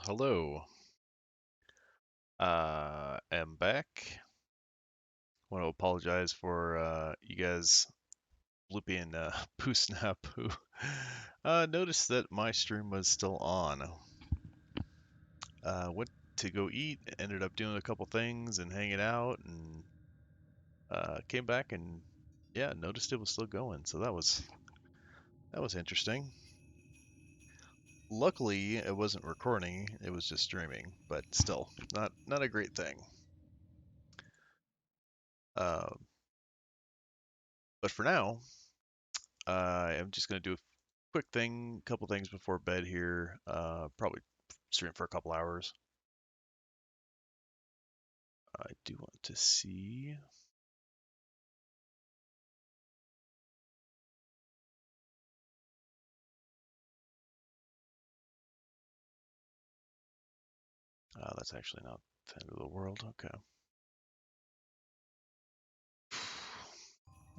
Hello. Am back. Want to apologize for you guys Bloopy and Poo Snap who noticed that my stream was still on. Went to go eat, ended up doing a couple things and hanging out, and came back and yeah, noticed it was still going. So that was interesting. Luckily, it wasn't recording; it was just streaming, but still, not a great thing. Uh, but for now, I'm just gonna do a quick thing, couple things before bed here. Probably stream for a couple hours. I do want to see. That's actually not the end of the world. Okay.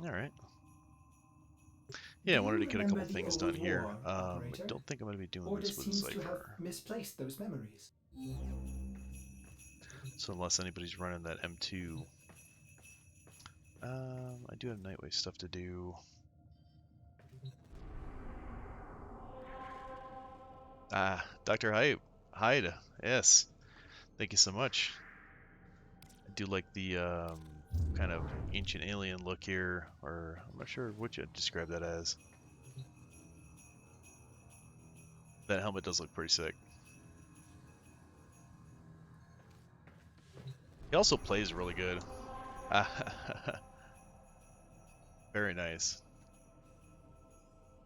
All right. Yeah, I Do wanted you to get a remember couple the things done old here. war, I operator? don't think I'm going to be doing Or this just with seems to have Zypher. misplaced those memories? So unless anybody's running that M2, I do have Nightwave stuff to do. Ah, Dr. Hyde. Yes. Thank you so much. I do like the kind of ancient alien look here, or I'm not sure what you'd describe that as. That helmet does look pretty sick. He also plays really good. Very nice.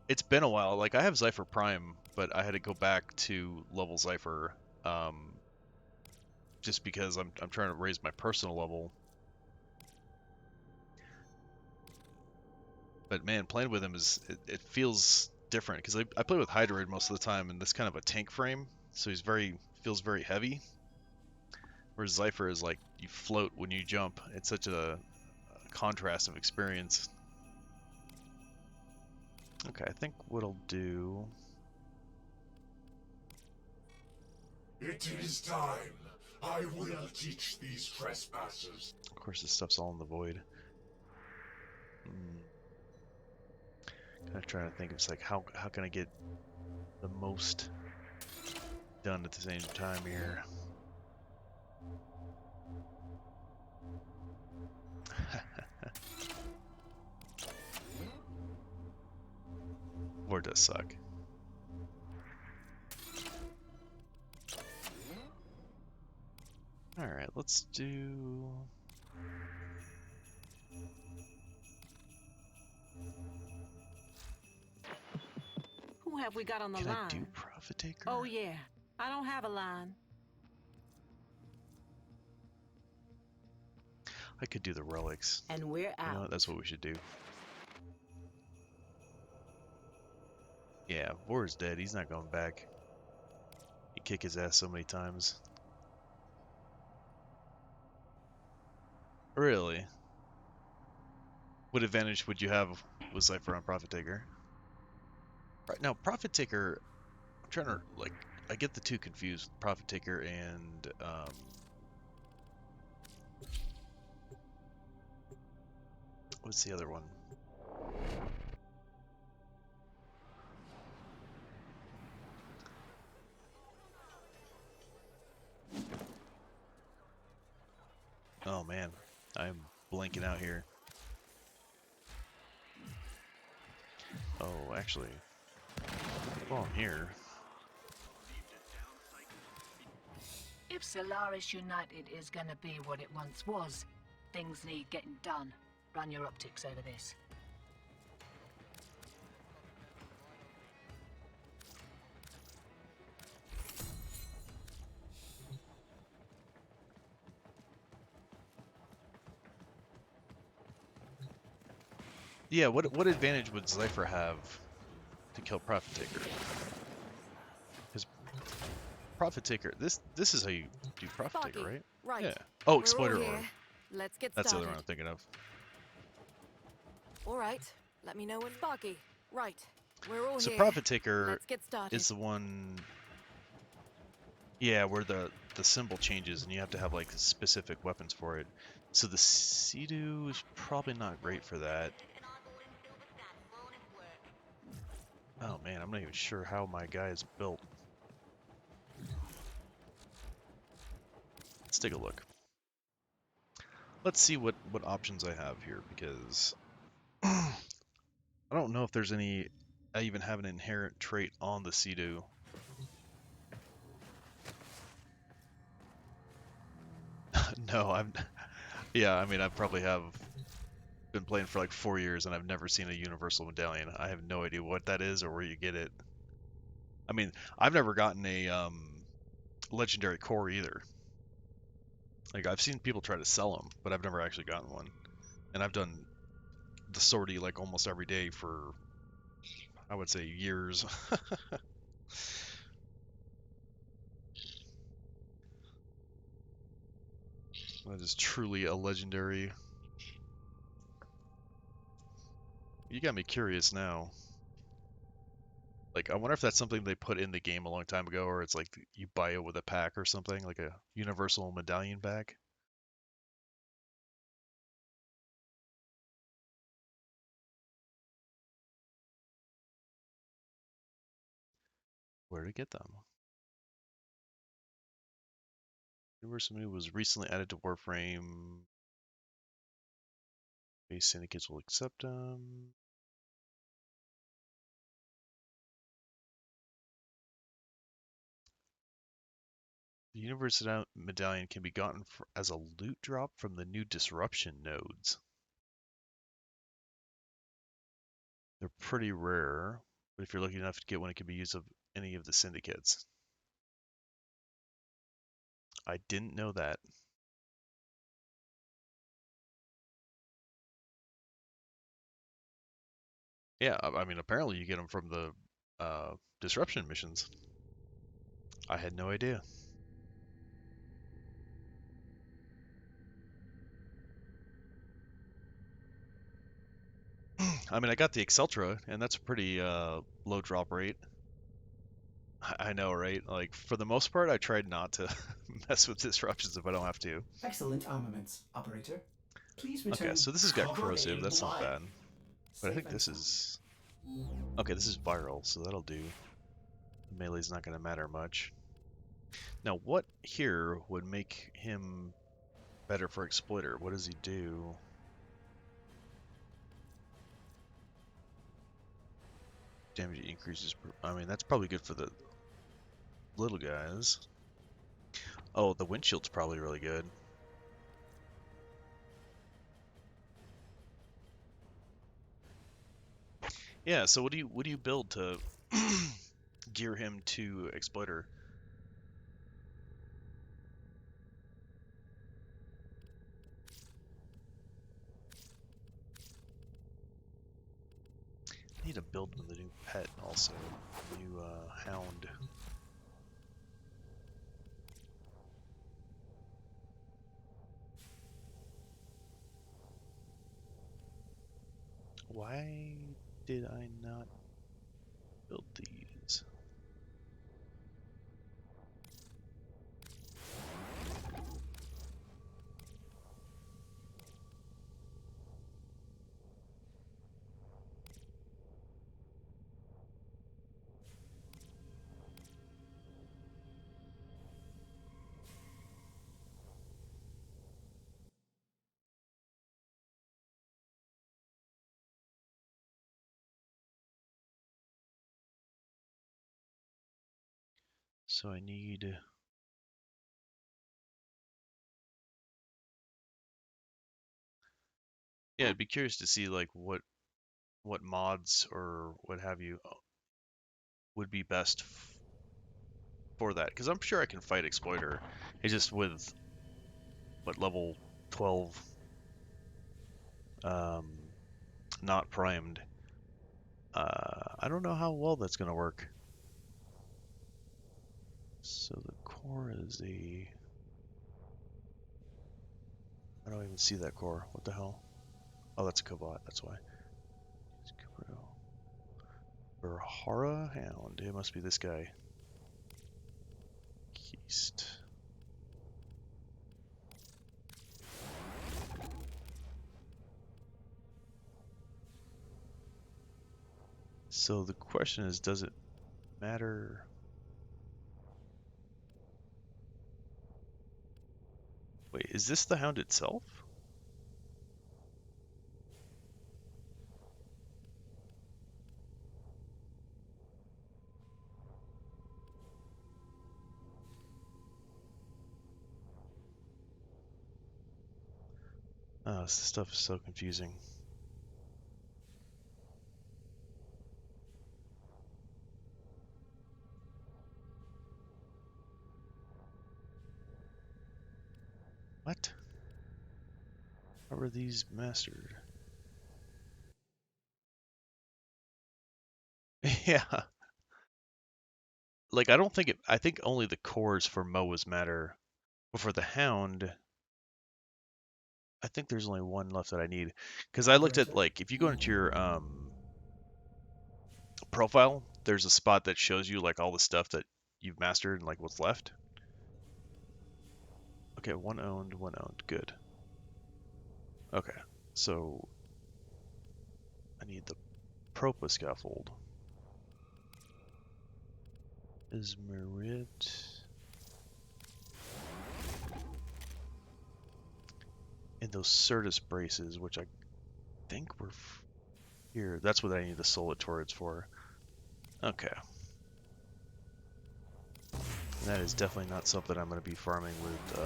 It's been a while. Like I have Zypher Prime, but I had to go back to level Zypher, um, just because I'm trying to raise my personal level. But man, playing with him it feels different because I play with Hydroid most of the time, and this kind of a tank frame, so feels very heavy. Whereas Zypher is like you float when you jump. It's such a contrast of experience. Okay, I think what I'll do. It is time. I will teach these trespassers. Of course, this stuff's all in the void. Kind of trying to think. It's like how can I get the most done at the same time here? War does suck. All right, let's do. Who have we got on the Can line? I do Profit Taker? Oh, yeah. I don't have a line. I could do the relics. And we're out. You know what? That's what we should do. Yeah, Vor's dead. He's not going back. You kick his ass so many times. Really? What advantage would you have with Zypher on Profit Taker? Right now, Profit Taker. I'm trying to like. I get the two confused. Profit Taker and what's the other one? Oh man, I'm blanking out here. Oh, actually, while I'm here. If Solaris United is gonna be what it once was, things need getting done. Run your optics over this. Yeah, what advantage would Zypher have to kill Profit Taker? Because Profit Taker, this is how you do Profit Taker, right? Right. Yeah. Oh, We're all Exploiter here. Orb. Let's get That's the started. other one I'm thinking of. All right. Let me know when Sparky. Right. We're all So here. Profit Taker Let's get started. is the one. Yeah, where the symbol changes and you have to have like specific weapons for it. So the Sea-Doo is probably not great for that. Oh man, I'm not even sure how my guy is built. Let's take a look. Let's see what options I have here, because I don't know if there's any. I even have an inherent trait on the Sea-Doo. No, yeah, I mean, I probably have been playing for like 4 years and I've never seen a universal medallion. I have no idea what that is or where you get it. I mean, I've never gotten a legendary core either. Like, I've seen people try to sell them, but I've never actually gotten one. And I've done the sortie like almost every day for, I would say, years. That is truly a legendary. You got me curious now. Like, I wonder if that's something they put in the game a long time ago, or it's like you buy it with a pack or something, like a universal medallion pack. Where to get them? Universal Move was recently added to Warframe. Base syndicates will accept them. The Universal Medallion can be gotten as a loot drop from the new Disruption nodes. They're pretty rare, but if you're lucky enough to get one, it can be used of any of the syndicates. I didn't know that. Yeah, I mean, apparently you get them from the Disruption missions. I had no idea. I mean, I got the Exceltra, and that's a pretty low drop rate. I know, right? Like, for the most part, I tried not to mess with disruptions if I don't have to. Excellent armaments, operator. Please Okay, return so this has got Covered corrosive. in That's not blood. bad. But I safe think and this sound. is... Okay, this is viral, so that'll do. Melee's not going to matter much. Now, what here would make him better for Exploiter? What does he do? Damage increases... I mean, that's probably good for the little guys. Oh, the windshield's probably really good. Yeah, so what do you build to gear him to Exploiter? I need to build with a new pet also. New hound. Why did I not build these? So I need... Yeah, I'd be curious to see like what mods or what have you would be best for that, because I'm sure I can fight Exploiter. It's just with what level 12 um, not primed. I don't know how well that's gonna work. So the core is a... I don't even see that core. What the hell? Oh, that's a Cobot. That's why. Berhara Hound. It must be this guy. So the question is, does it matter? Wait, is this the hound itself? Oh, this stuff is so confusing. What? How are these mastered? Yeah. Like, I don't think it, I think only the cores for Moas matter. But for the Hound, I think there's only one left that I need. Because I looked at, like, if you go into your profile, there's a spot that shows you, like, all the stuff that you've mastered and, like, what's left. Okay, one owned, good. Okay, so I need the Propa Scaffold. Is Merit... And those Certus braces, which I think were here. That's what I need the Solid Turrets for. Okay. And that is definitely not something I'm going to be farming with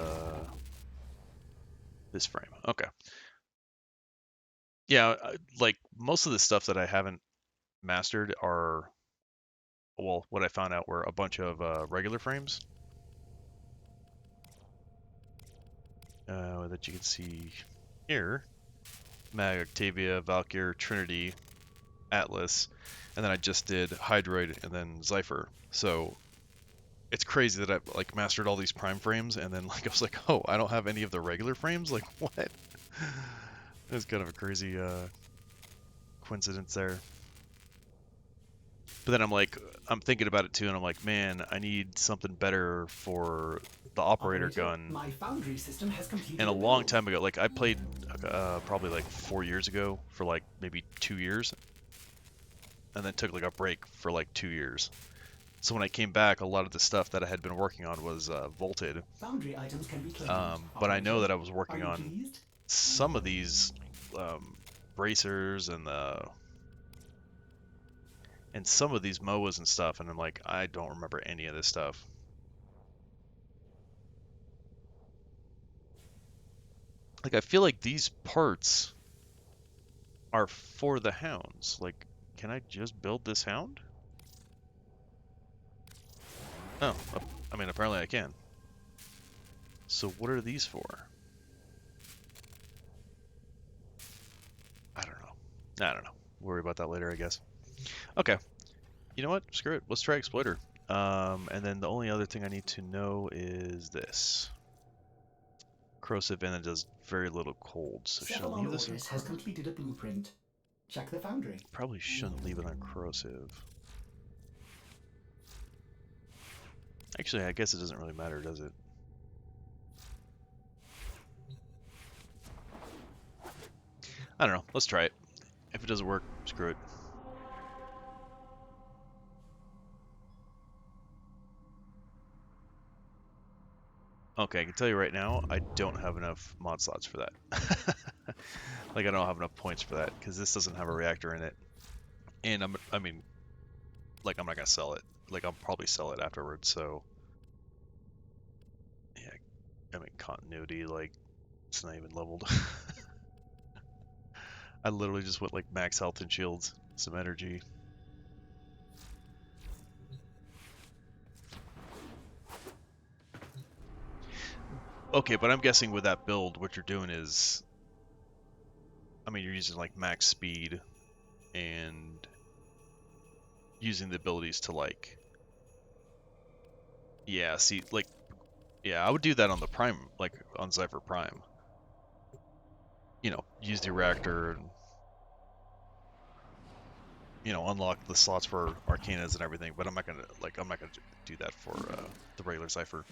this frame. Okay. Yeah, like most of the stuff that I haven't mastered are, well, what I found out were a bunch of regular frames. That you can see here. Mag, Octavia, Valkyr, Trinity, Atlas, and then I just did Hydroid and then Zypher. So it's crazy that I've like mastered all these prime frames and then like I was like, oh, I don't have any of the regular frames? Like what? It's kind of a crazy coincidence there. But then I'm like, I'm thinking about it too, and I'm like, man, I need something better for the operator gun. My foundry system has completed And a long time ago, like I played probably like 4 years ago for like maybe 2 years, and then took like a break for like 2 years. So when I came back, a lot of the stuff that I had been working on was vaulted. Foundry items can be claimed. But I know that I was working Are you on pleased? some of these bracers and some of these MOAs and stuff, and I'm like, I don't remember any of this stuff. Like, I feel like these parts are for the hounds. Like, can I just build this hound? Oh, I mean, apparently I can. So what are these for? I don't know. Worry about that later, I guess. Okay. You know what? Screw it. Let's try Exploiter. And then the only other thing I need to know is this. Corrosive, and it does very little cold. So should I leave this in? Has completed a blueprint. Check the foundry. Probably shouldn't leave it on corrosive. Actually, I guess it doesn't really matter, does it? I don't know. Let's try it. If it doesn't work, screw it. Okay, I can tell you right now, I don't have enough mod slots for that. Like, I don't have enough points for that, because this doesn't have a reactor in it. And I mean, like, I'm not going to sell it. Like, I'll probably sell it afterwards, so... Yeah, I mean, continuity, like, it's not even leveled. I literally just went, like, max health and shields, some energy. Okay, but I'm guessing with that build, what you're doing is... I mean, you're using, like, max speed and using the abilities to, like... Yeah, see, like... Yeah, I would do that on the Prime, like, on Zypher Prime. You know, use the reactor and... You know, unlock the slots for Arcanas and everything, but I'm not gonna do that for the regular Zypher.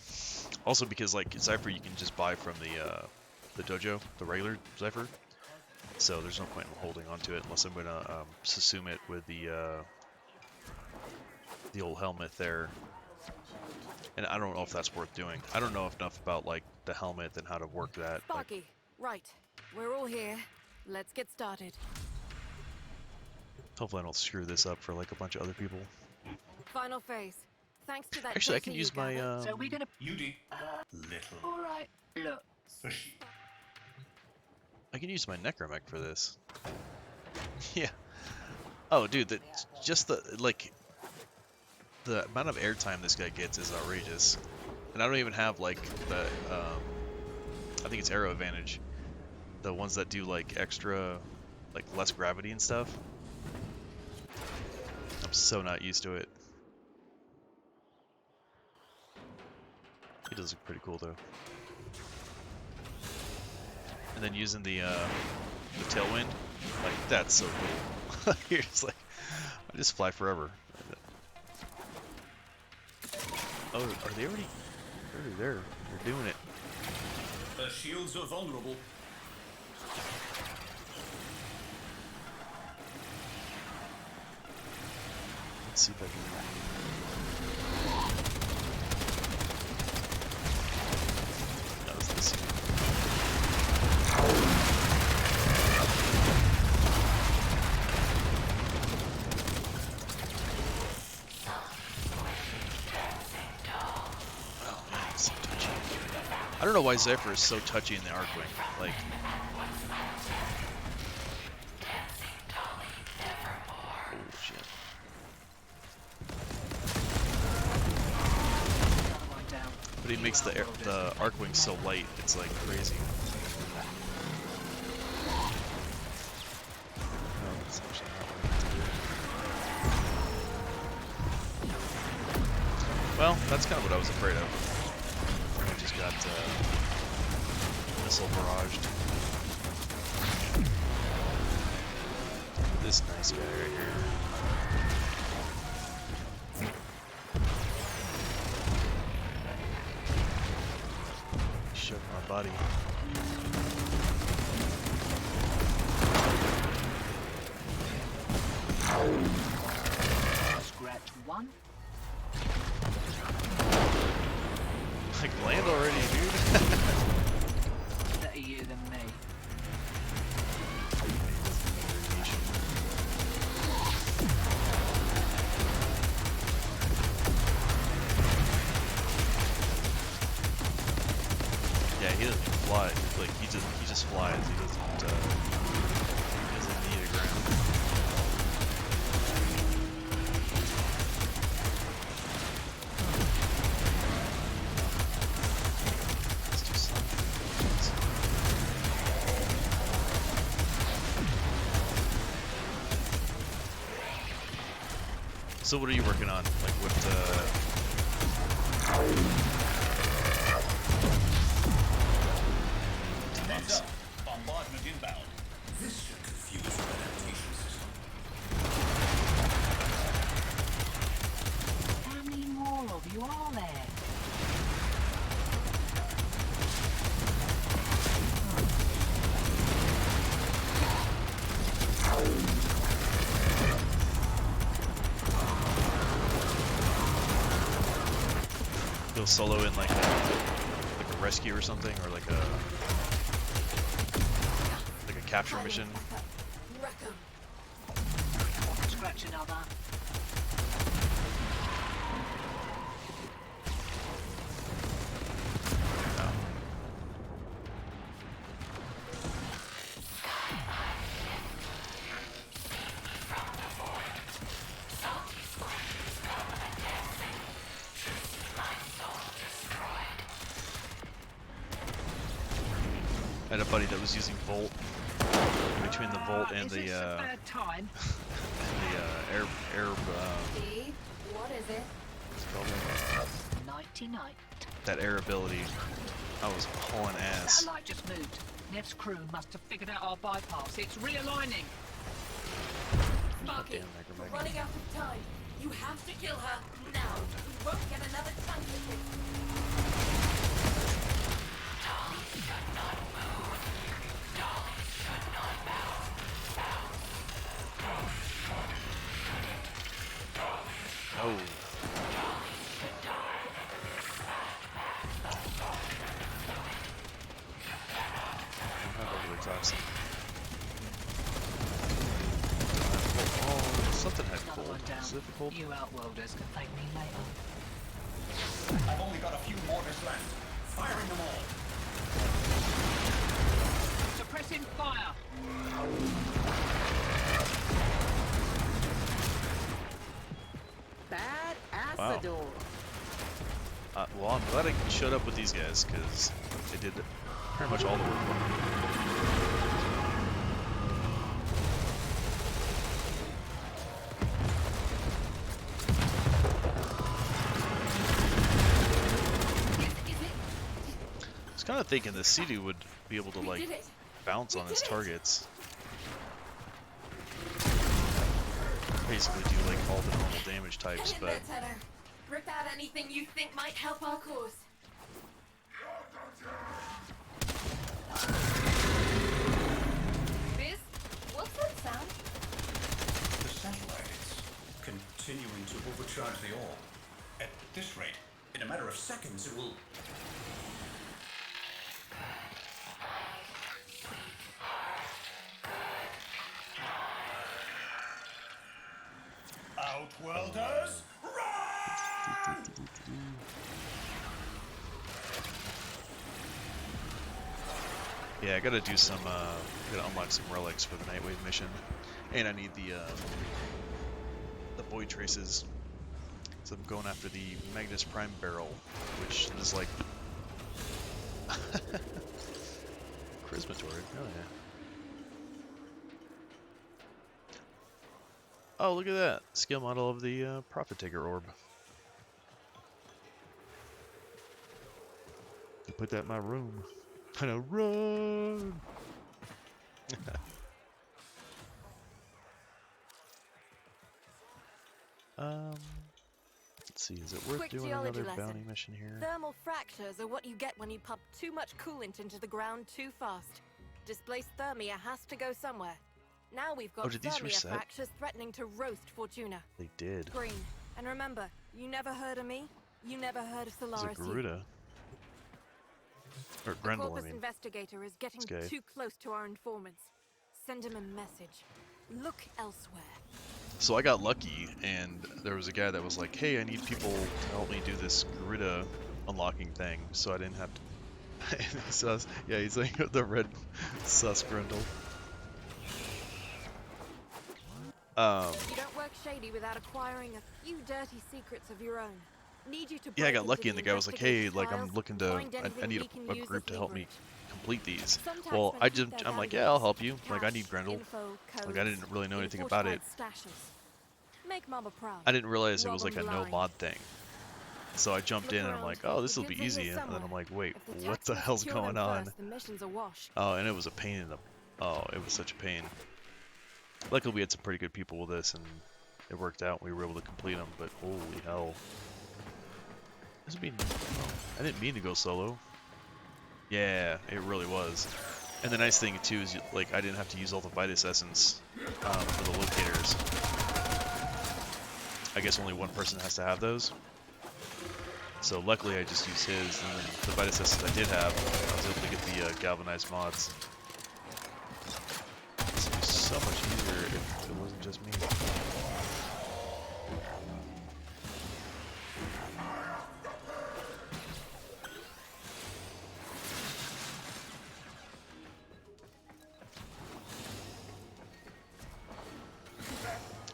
Also because, like, Zypher you can just buy from the dojo, the regular Zypher. So there's no point in holding onto it unless I'm gonna Susume it with the the old helmet there. And I don't know if that's worth doing. I don't know enough about like the helmet and how to work that. Like, Sparky, right. We're all here. Let's get started. hopefully I don't screw this up for like a bunch of other people. Final phase. Thanks to that Actually, I data can you use my gathered. So we're gonna. You did little. All right. Look. Fishy. I can use my necromech for this. Yeah. Oh, dude, just the like the amount of airtime this guy gets is outrageous. And I don't even have like the I think it's arrow advantage. The ones that do like extra, like less gravity and stuff. I'm so not used to it. He does look pretty cool though. And then using the tailwind, like that's so cool. You're just like, I just fly forever. Oh, are they already? They're already there. They're doing it. The shields are vulnerable. Let's see if I can. That was this. Oh man, it's so touchy. I don't know why Zypher is so touchy in the Archwing. Like, oh shit. Another one down. But he makes the Archwing so light, it's like crazy. Oh, that's actually not what I meant to do. Well, that's kind of what I was afraid of. I just got missile barraged. This nice guy right here. Shook my body. Scratch one. Like, land already, dude. Better you than me. Yeah, he doesn't fly. Like, he just flies. He doesn't need a ground. It's too slow. So what are you working on? Like what Heads up. Bombardment inbound. This should confuse your adaptation system. How many more of you are there? he'll solo in like a rescue or something, or like a capture mission? Scratch another. No. I had a buddy that was using Volt. Between the Volt and the bad time? air Steve, what is it? what's it called? Nighty night. That air ability. I was hauling ass. Satellite just moved. Nev's crew must have figured out our bypass. It's realigning. Sparky, Damn, we're Necromancer. running out of time. You have to kill her now. We won't get another chance at this. Oh. difficult. You outworlders can thank me later. I've only got a few mortars left. Firing them all. Suppressing fire! Bad Wow. Asador. Well, I'm glad I showed up with these guys, because they did pretty much all the work for me. I was kind of thinking the Sea-Doo would be able to, We like, did it. bounce on We his did it. targets. Basically do, like, all the normal damage types, Get in but... there, Tenor. Rip out anything you think might help our cause. Biz, what's that sound? The satellite is continuing to overcharge the ore. At this rate, in a matter of seconds, it will... Outworlders, run! Yeah, I gotta do some, gotta unlock some relics for the Nightwave mission. And I need the void traces. So I'm going after the Magnus Prime barrel, which is like... Charisma Torrid, oh yeah. Oh, look at that! Skill model of the Profit Taker orb. Can put that in my room. And I run! Let's see, is it worth Quick doing geology another lesson. bounty mission here? Thermal fractures are what you get when you pump too much coolant into the ground too fast. Displaced thermia has to go somewhere. Now we've got did these thermia reset? fractures threatening to roast Fortuna. They did. Green. And remember, you never heard of me, you never heard of It's a Solaris. Garuda. Or The Grendel, I Corpus mean. Investigator is getting This guy. too close to our informants. Send him a message. Look elsewhere. So I got lucky, and there was a guy that was like, hey, I need people to help me do this Garuda unlocking thing, so I didn't have to... Sus. Yeah, he's like the red sus Grendel. You don't work shady without acquiring a few dirty secrets of your own. Need you to Yeah, I break got into lucky, and the guy was like, hey, investigation like, I'm files, looking to... find I anything need we can a use group as to help me leverage. complete these. Sometimes Well, when I keep just... their I'm like, yeah, I'll help valuables, you. Like, I cash, need Grendel. info, Like, I codes, didn't really know in anything about it. fortified stashes. Make Mama proud. I didn't realize it Rob was like a 'em no blind. mod thing. So I jumped Look in and I'm around. like, oh, this will The be goods are easy. here And then I'm somewhere. like, wait, If the what the taxes hell's secure them going on? first, the mission's a wash. Oh, and it was a pain in the... Oh, it was such a pain. Luckily, we had some pretty good people with us, and it worked out. We were able to complete them, but holy hell. This would be... Oh, I didn't mean to go solo. Yeah, it really was. And the nice thing, too, is, like, I didn't have to use all the Vitus Essence for the locators. I guess only one person has to have those. So luckily I just used his, and then the Vitus Essence I did have, I was able to get the galvanized mods. This would be so much easier if it wasn't just me.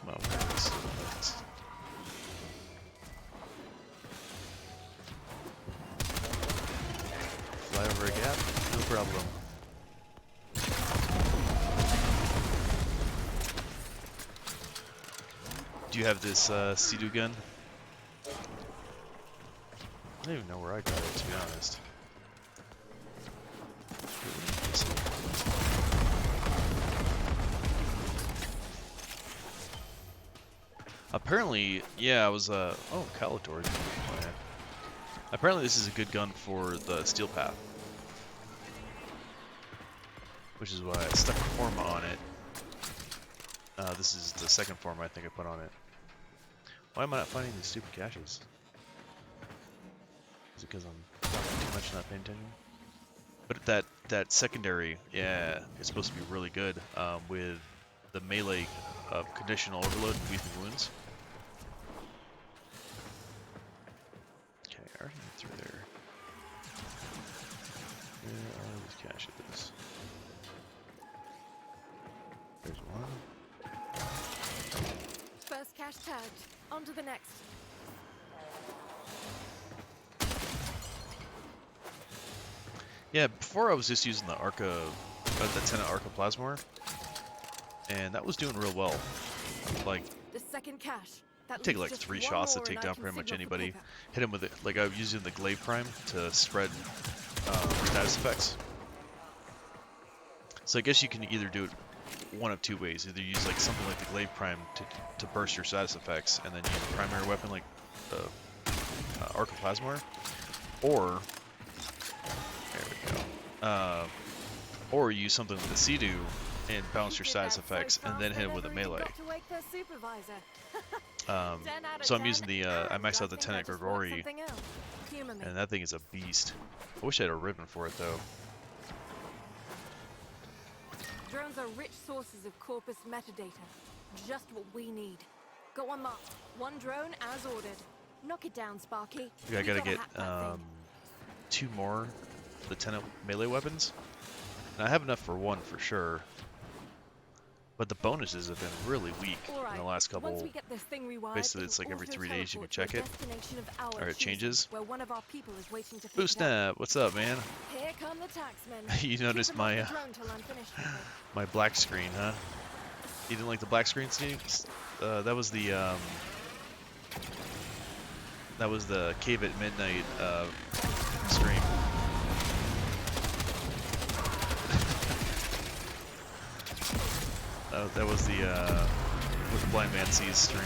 Well, where is this? Fly over a gap? No problem. Do you have this Sea-Doo gun? I don't even know where I got it, to be honest. Apparently, yeah, I was, oh, Calator. Oh, yeah. Apparently this is a good gun for the Steel Path. Which is why I stuck a forma on it. This is the second forma I think I put on it. Why am I not finding these stupid caches? Is it because I'm talking too much and not paying attention? But that secondary, yeah, it's supposed to be really good with the melee of conditional overload and weeping wounds. cache is. There's one. First cache tagged. On to the next. Yeah, before I was just using the the Tenant Arca Plasmor, and that was doing real well. Like, The second cache. That take leaves like just 3 one shots to more take and I down can pretty much signal for anybody. pickup. Hit him with it, like I was using the Glaive Prime to spread status effects. So I guess you can either do it one of 2 ways. Either use like something like the Glaive Prime to burst your status effects, and then use a primary weapon like the Arca Plasmor, or there we go. Or use something with the Sea-Doo and bounce your status effects, and then hit him with a melee. So I'm using the I maxed out the Tenant Grigori, and that thing is a beast. I wish I had a ribbon for it though. Drones are rich sources of corpus metadata. Just what we need. Got one mark. One drone as ordered. Knock it down, Sparky. Yeah, I We gotta gotta get hack that thing. 2 more of the Tenant melee weapons. And I have enough for 1 for sure. But the bonuses have been really weak in the last couple. Once we get this thing rewired, Basically, it's like it'll every 3 auto days you can teleport to check a it. destination of our Or it choosing, changes. where one of our people is waiting to pick Boo it up. snap! What's up, man? Here come the taxmen. You noticed Keep them off my the drone till I'm finished with it. my black screen, huh? You didn't like the black screen, Steve? That was the Cave at Midnight stream. That was the What the Blind Man Sees stream.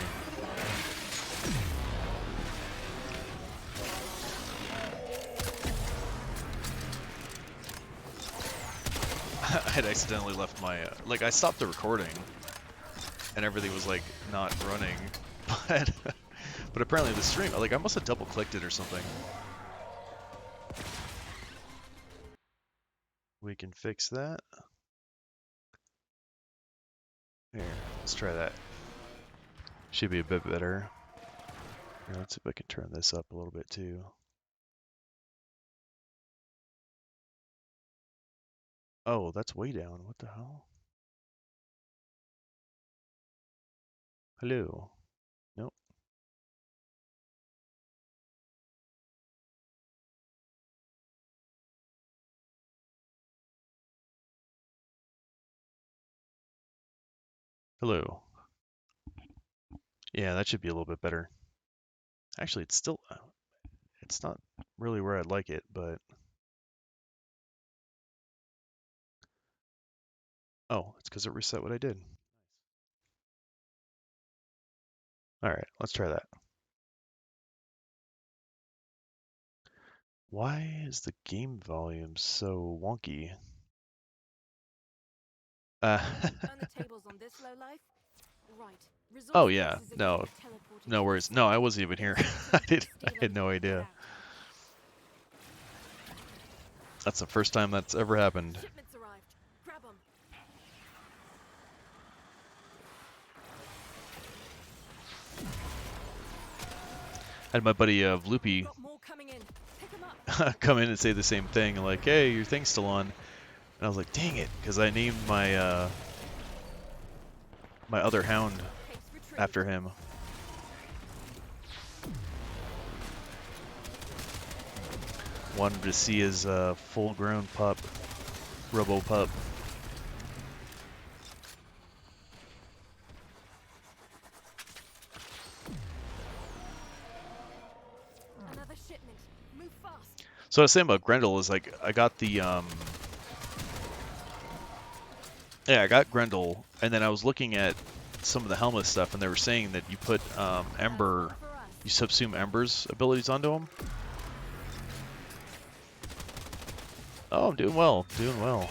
I had accidentally left my like I stopped the recording and everything was like not running, but apparently the stream, like I must have double clicked it or something. We can fix that. Here, let's try that. Should be a bit better. Here, let's see if I can turn this up a little bit too. Oh, that's way down. What the hell? Hello. Nope. Hello. Yeah, that should be a little bit better. Actually, it's still, it's not really where I'd like it, but. Oh, it's because it reset what I did. All right, let's try that. Why is the game volume so wonky? Turn the tables on this low life. Right. Oh Resource yeah, boxes are no, gonna get teleported no to worries. the No, I site. wasn't even here. There's I had no idea. That's the first time that's ever happened. Shipments arrived. Grab 'em. I had my buddy Loopy Got more coming in. Pick 'em up. come in and say the same thing, like, "Hey, your thing's still on," and I was like, "Dang it," because I named my my other hound Case retrieved. after him. Wanted to see his full-grown pup, Robo Pup. Another shipment. Move fast. So what I was saying about Grendel is like I got the yeah, I got Grendel, and then I was looking at some of the helmet stuff, and they were saying that you put Ember, For us. you subsume Ember's abilities onto him. Oh, I'm doing well, doing well.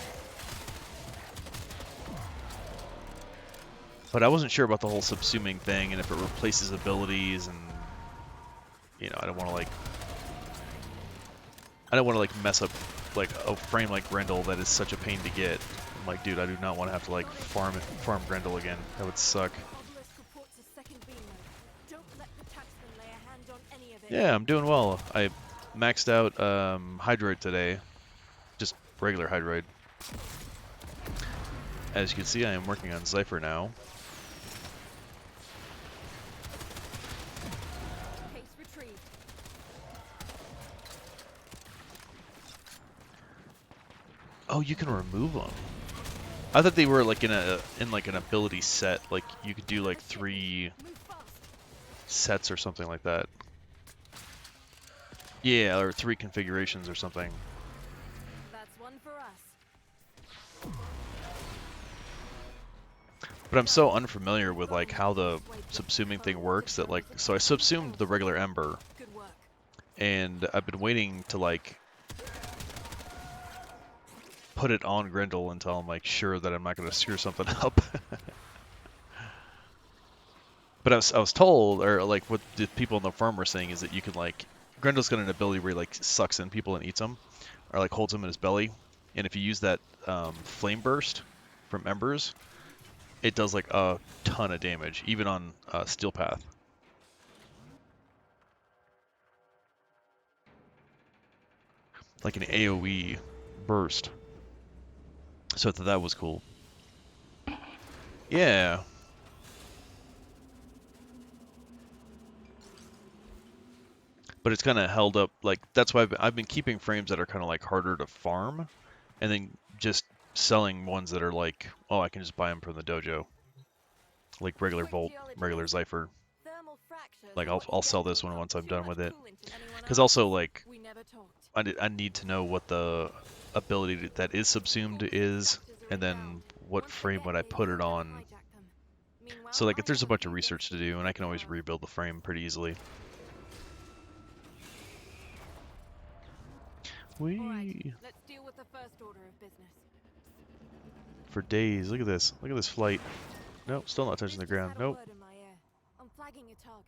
But I wasn't sure about the whole subsuming thing, and if it replaces abilities, and you know, I don't want to like mess up like a frame like Grendel that is such a pain to get. I'm like, dude, I do not want to have to like farm Grendel again. That would suck. Obelisk reports a second beam mode. Don't let the taxman lay a hand on any of it. Yeah, I'm doing well. I maxed out Hydroid today. Just regular Hydroid. As you can see, I am working on Zypher now. Case retrieved. Oh, you can remove them. I thought they were like in like an ability set, like you could do like 3 Move fast. sets or something like that. Yeah, or 3 configurations or something. That's one for us. But I'm so unfamiliar with like how the subsuming thing works that like, so I subsumed the regular Ember, Good work. and I've been waiting to like put it on Grendel until I'm like sure that I'm not going to screw something up. But I was told, or like what the people in the farm were saying, is that you can like, Grendel's got an ability where he like sucks in people and eats them, or like holds them in his belly, and if you use that flame burst from Embers, it does like a ton of damage, even on Steel Path. Like an AoE burst. So I thought that was cool. Yeah. But it's kind of held up, like, that's why I've been keeping frames that are kind of like harder to farm, and then just selling ones that are like, oh, I can just buy them from the dojo. Like regular Volt, regular Zypher. Thermal fractures Like, are what I'll you sell get this when one you once dump I'm too done much with it. cool into anyone Because else. also, like, We never talked. I need to know what the ability that is subsumed is, and then what frame would I put it on. So, like, if there's a bunch of research to do, and I can always rebuild the frame pretty easily. Whee! Alright, let's deal with the first order of business. For days. Look at this. Look at this flight. Nope, still not touching the Biz just ground. had a Nope. word in my ear. I'm flagging a target.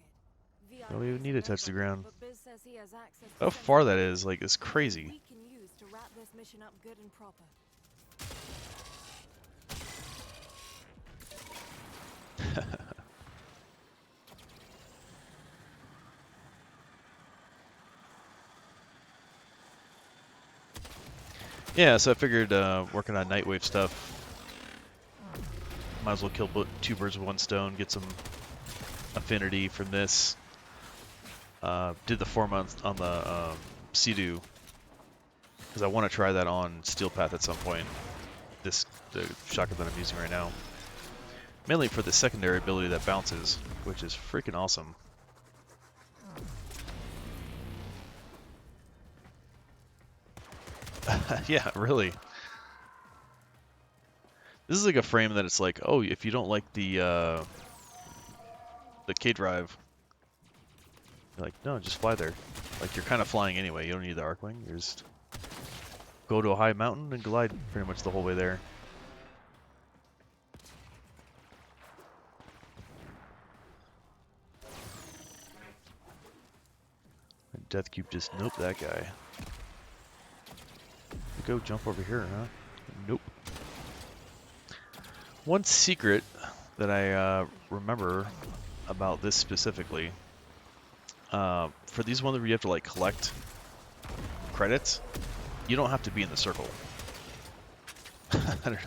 Don't even need to touch the ground. But Biz says he has access to How far that sensitive is, like, it's crazy. we can use to wrap this mission up good and proper. Yeah, so I figured working on Nightwave stuff, might as well kill 2 birds with 1 stone, get some affinity from this. Did the 4 months on the Sea-Doo, because I want to try that on Steel Path at some point. The shotgun that I'm using right now. Mainly for the secondary ability that bounces, which is freaking awesome. Yeah, really. This is like a frame that it's like, oh, if you don't like the K-Drive, you're like, no, just fly there. Like, you're kind of flying anyway. You don't need the Arcwing. You just go to a high mountain and glide pretty much the whole way there. Death Cube just, nope, that guy. Go jump over here, huh? Nope. One secret that I remember about this specifically, for these ones where you have to like collect credits, you don't have to be in the circle. I don't know.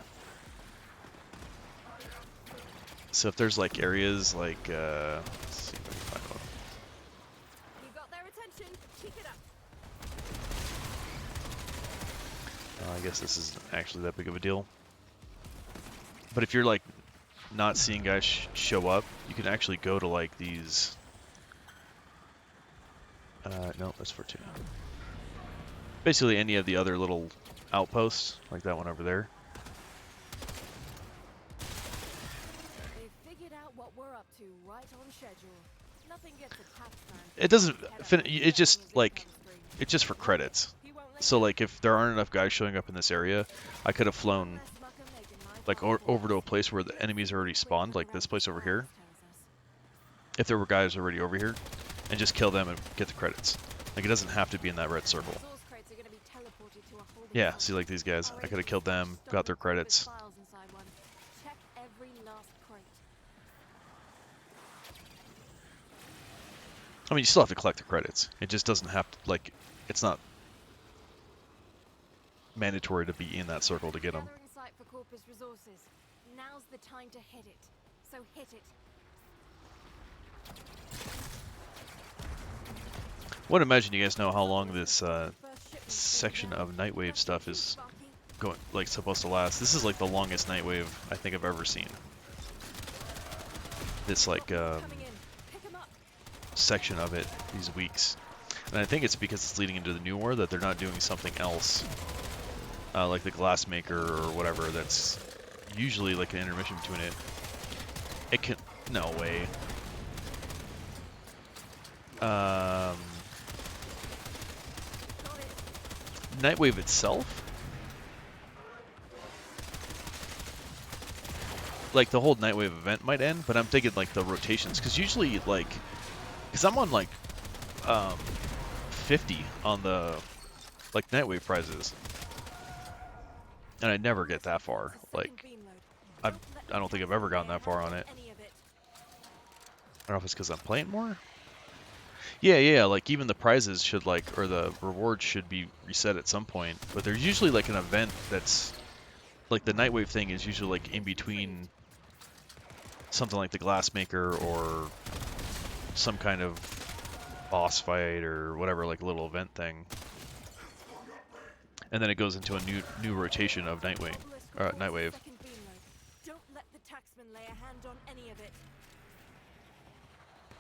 So if there's like areas like, let's see if I can find one. You got their attention. Keep it up. I guess this isn't actually that big of a deal. But if you're like not seeing guys show up, you can actually go to like these. No, that's for 2. Basically any of the other little outposts, like that one over there. They figured out what we're up to right on schedule. Nothing gets attached, man. It doesn't. It's just like, it's just for credits. So like if there aren't enough guys showing up in this area, I could have flown like over to a place where the enemies are already spawned, like this place over here. If there were guys already over here, and just kill them and get the credits. Like it doesn't have to be in that red circle. Yeah, see like these guys. I could have killed them, got their credits. Check every last crate. I mean, you still have to collect the credits. It just doesn't have to, like, it's not mandatory to be in that circle to get them. Gathering site for Corpus resources. Now's the time to hit it. So hit it. I would imagine you guys know how long this section of Nightwave stuff is going, like, supposed to last. This is like the longest Nightwave I think I've ever seen. This like section of it, these weeks, and I think it's because it's leading into the new war that they're not doing something else, like the Glassmaker or whatever. That's usually like an intermission between it. It can, no way. Nightwave itself? Like the whole Nightwave event might end, but I'm thinking like the rotations, because usually like, because I'm on like 50 on the like Nightwave prizes, and I never get that far. Like I don't think I've ever gotten that far on it. I don't know if it's because I'm playing more. Yeah, like even the prizes should like, or the rewards should be reset at some point, but there's usually like an event that's, like the Nightwave thing is usually like in between something like the Glassmaker or some kind of boss fight or whatever, like a little event thing. And then it goes into a new rotation of Nightwave. Don't let the taxman lay a hand on any of it.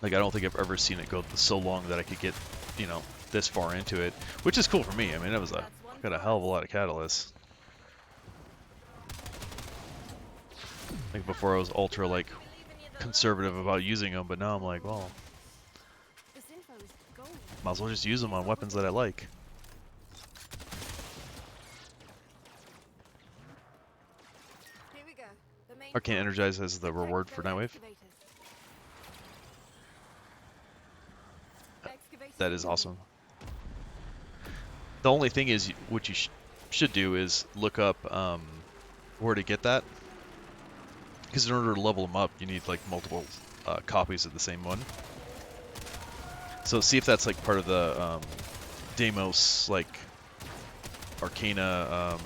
Like, I don't think I've ever seen it go so long that I could get, you know, this far into it, which is cool for me. I mean, it was got a hell of a lot of catalysts. Like before I was ultra like conservative about using them, but now I'm like, well, might as well just use them on weapons that I like. Here we go. The main Arcane Energize as the reward for Nightwave. That is awesome. The only thing is, what you should do is look up where to get that. Because in order to level them up, you need like multiple copies of the same one. So see if that's like part of the Deimos like Arcana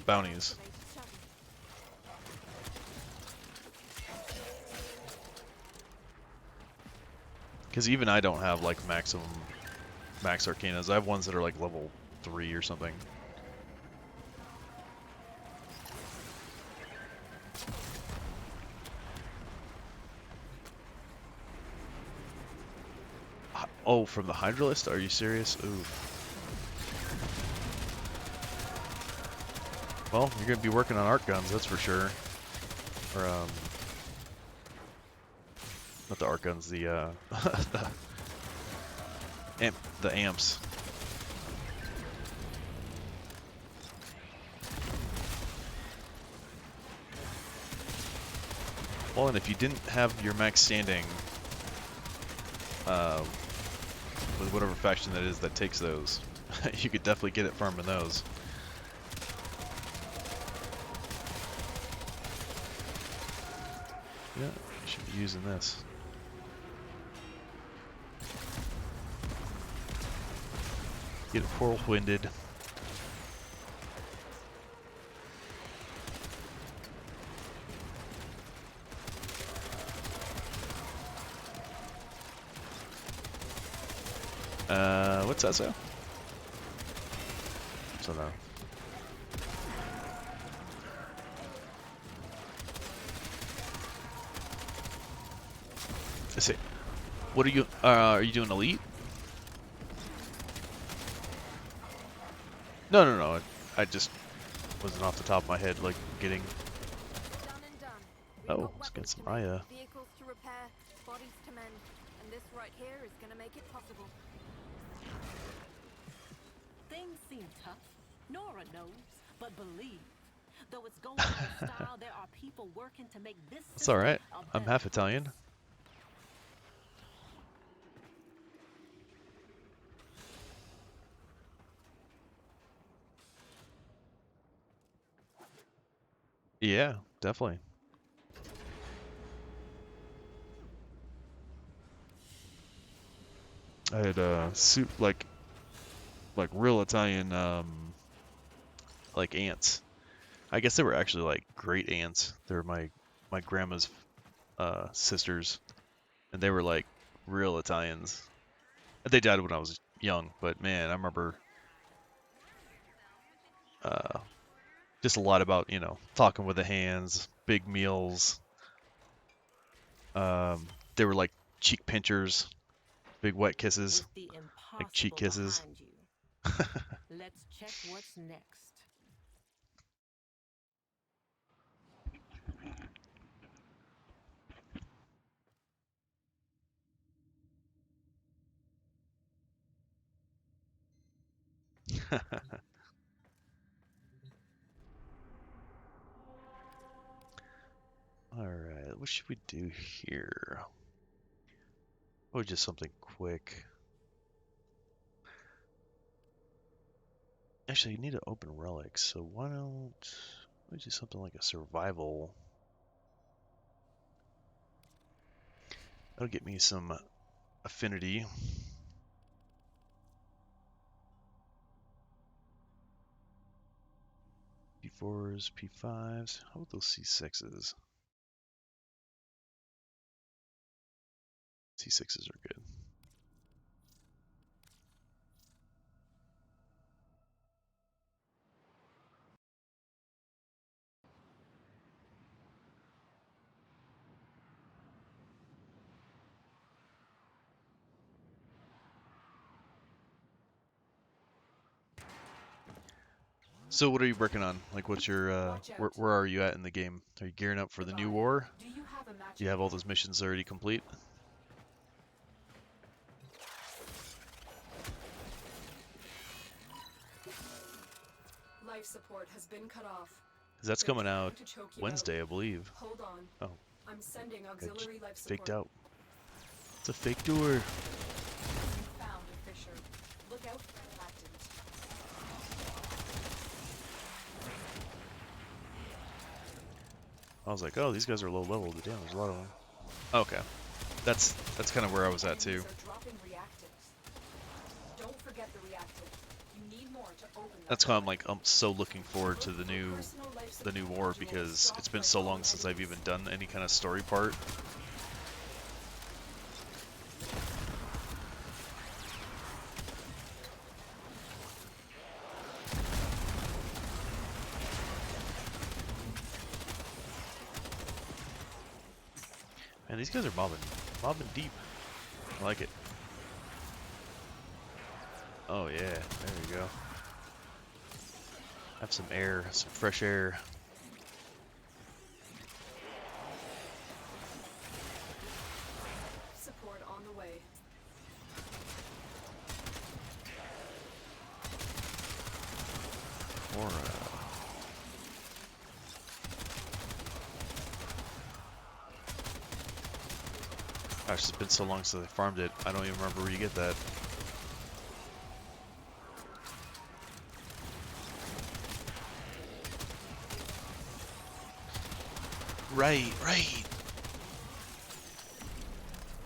bounties. Because even I don't have like max Arcanas. I have ones that are like level 3 or something. Oh, from the Hydralist? Are you serious? Ooh. Well, you're gonna be working on art guns, that's for sure. Or not the art guns, the the amps. Well, and if you didn't have your max standing, with whatever faction that is that takes those, you could definitely get it farming those. Yeah, you should be using this. Get it whirlwinded. What's that say? So no. Let's see. What are you doing elite? No. I just wasn't off the top of my head like getting. Oh, let's get some Aya. Vehicles to repair, bodies to mend, and this right here is gonna make it possible. Things seem tough. Nora knows, but believe, though it's going out of style, there are people working to make this. It's all right. a I'm better half Italian. place. Yeah, definitely. I had suit like like real Italian like aunts. I guess they were actually like great aunts. They were my grandma's sisters, and they were like real Italians. They died when I was young, but man, I remember just a lot about, you know, talking with the hands, big meals. They were like cheek pinchers, big wet kisses, With the like cheek impossible kisses. behind you, let's check what's next. Alright, what should we do here? Oh, just something quick. Actually, you need to open relics, so why don't we do something like a survival? That'll get me some affinity. P4s, P5s. How about those C6s? C6s are good. So what are you working on? Like what's your where are you at in the game? Are you gearing up for the new war? Do you have a Do you have all those missions already complete? Life support has been cut off. 'Cause that's They're coming trying out to choke you Wednesday, I out. believe. Hold on. Oh, I'm sending I auxiliary life just support. faked out. It's a fake door. You found a fissure. Look out for reactants. I was like, oh, these guys are low level. Damn, there's a lot of them. Okay, that's kind of where I was at too. Enemies are dropping reactants. Don't forget the reactant. You need more to open that That's why I'm door. like, I'm so looking forward to the new war because it's been so long since I've even done any kind of story part. Man, these guys are mobbing deep. I like it. Oh yeah, there you go. Have some air, some fresh air. Support on the way. Or gosh, it's been so long since I farmed it. I don't even remember where you get that. Right.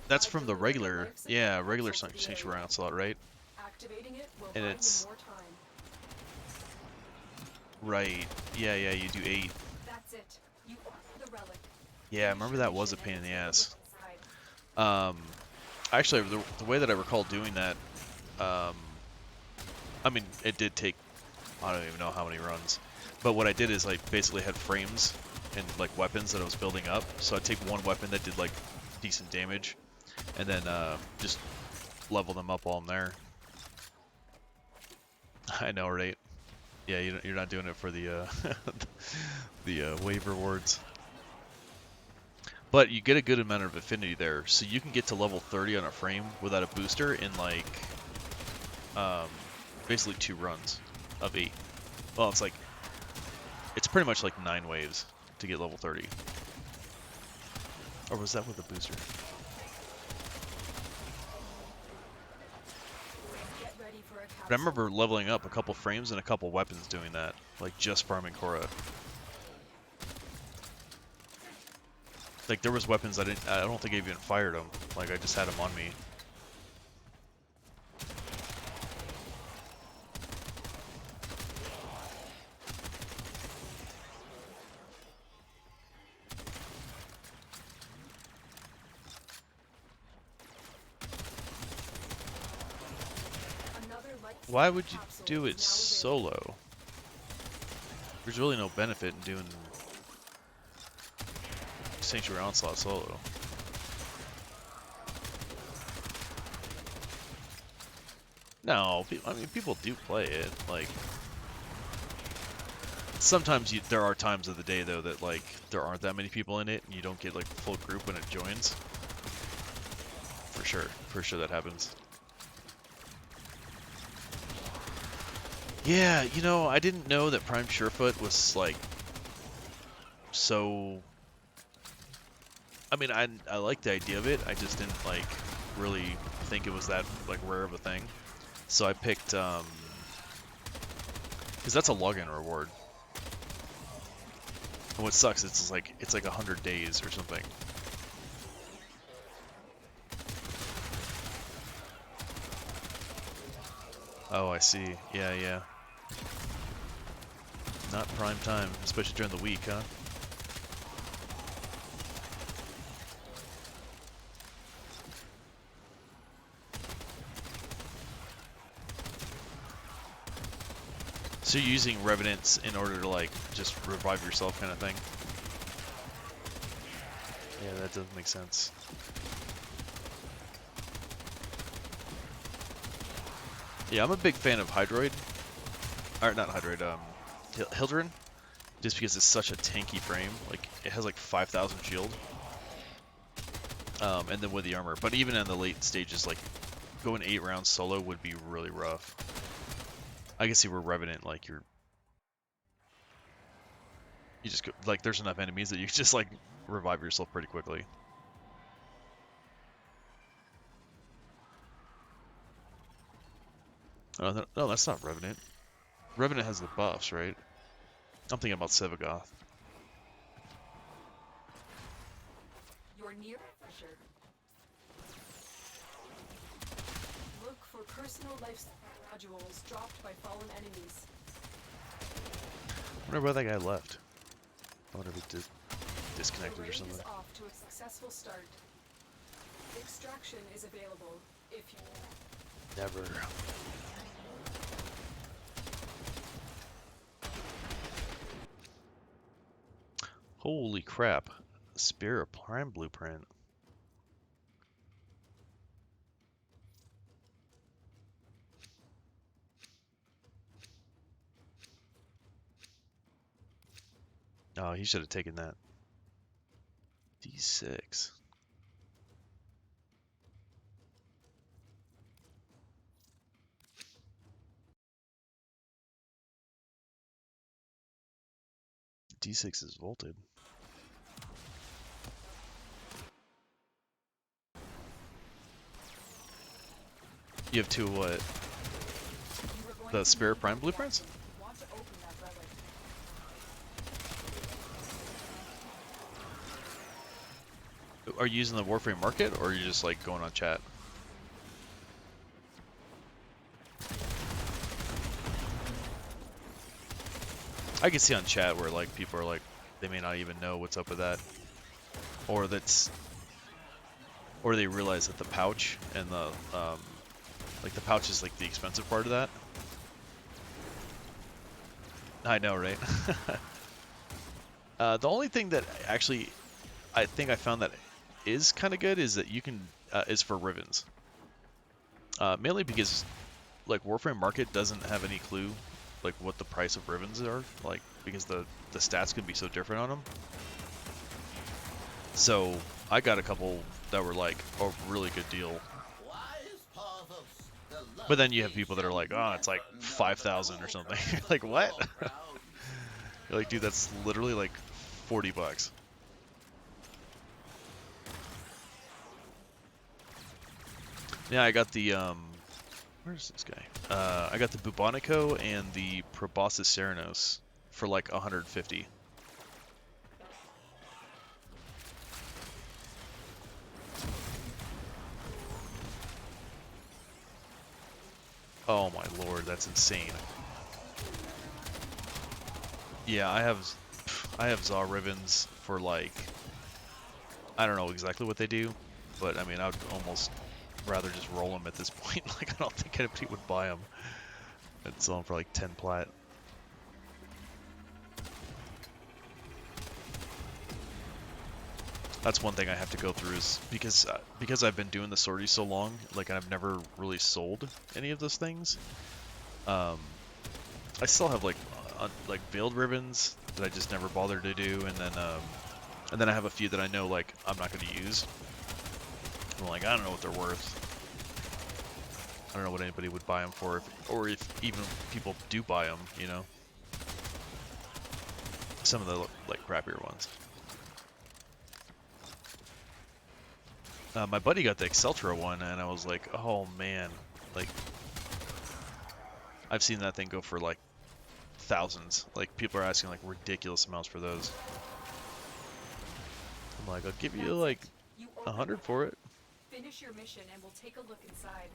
That's from the regular, yeah, regular Sanctuary Onslaught, right? Activating it will And buy it's- you more time. Right. Yeah, you do 8. That's it. You open the relic. Yeah, I remember that was a pain in the ass. Actually, the way that I recall doing that, I mean, it did take, I don't even know how many runs, but what I did is I basically had frames and like weapons that I was building up, so I'd take one weapon that did like decent damage, and then just level them up while I'm there. I know, right? Yeah, you're not doing it for the the wave rewards. But you get a good amount of affinity there, so you can get to level 30 on a frame without a booster in like basically 2 runs of 8. Well, it's pretty much like 9 waves to get level 30. Or was that with a booster? Get ready for a But I capsule. remember leveling up a couple frames and a couple weapons doing that, like just farming Korra. Like there was weapons I don't think I even fired them. Like I just had them on me. Why would you do it solo? There's really no benefit in doing Sanctuary Onslaught solo. No, I mean, people do play it. Like, sometimes there are times of the day, though, that, like, there aren't that many people in it, and you don't get, like, the full group when it joins. For sure that happens. Yeah, you know, I didn't know that Prime Surefoot was, like, so... I mean, I like the idea of it, I just didn't, like, really think it was that, like, rare of a thing. So I picked, because that's a login reward. And what sucks, it's like 100 days or something. Oh, I see. Yeah, yeah. Not prime time, especially during the week, huh? So you're using Revenants in order to, like, just revive yourself kind of thing? Yeah, that doesn't make sense. Yeah, I'm a big fan of Hydroid. Or, not Hydroid, Hildren. Just because it's such a tanky frame. Like, it has like 5,000 shield. And then with the armor. But even in the late stages, like, going 8 rounds solo would be really rough. I can see where Revenant, like, you just go, like, there's enough enemies that you just, like, revive yourself pretty quickly. Oh, no, that's not Revenant. Revenant has the buffs, right? I'm thinking about Sevagoth. You're near for sure. Look for personal life modules dropped by fallen enemies. I wonder why that guy left. I wonder if he disconnected or something. Is off to a successful start. Extraction is available if you... Never. Holy crap. Spirit Prime Blueprint. Oh, he should have taken that. D6. D6 is vaulted. You have 2 what? The Spirit Prime Blueprints? want to open that relic. Are you using the Warframe market, or are you just like going on chat? I can see on chat where like people are like, they may not even know what's up with that, or they realize that the pouch and the like the pouch is like the expensive part of that. I know, right? The only thing that actually I think I found that is kind of good is that you can is for Rivens. Mainly because like Warframe Market doesn't have any clue like what the price of Rivens are, like because the stats can be so different on them. So I got a couple that were like a really good deal. But then you have people that are like, oh, it's like 5,000 or something. Like, what? You're like, dude, that's literally like $40. Yeah, I got the, where's this guy? I got the Bubonico and the Proboscis Ceranos for like 150. Oh my lord, that's insane. Yeah, I have Zaw Rivens for like, I don't know exactly what they do, but I mean, I would almost rather just roll them at this point. Like, I don't think anybody would buy them. I'd sell them for like 10 plat. That's one thing I have to go through is because I've been doing the sortie so long, like I've never really sold any of those things. I still have like veiled ribbons that I just never bothered to do, and then I have a few that I know like I'm not going to use. I'm like, I don't know what they're worth. I don't know what anybody would buy them for, or if even people do buy them, you know. Some of the like crappier ones. My buddy got the Exceltra one, and I was like, oh man, like, I've seen that thing go for like thousands. Like, people are asking like ridiculous amounts for those. I'm like, I'll give you like You 100 for it. finish your mission and we'll take a look inside.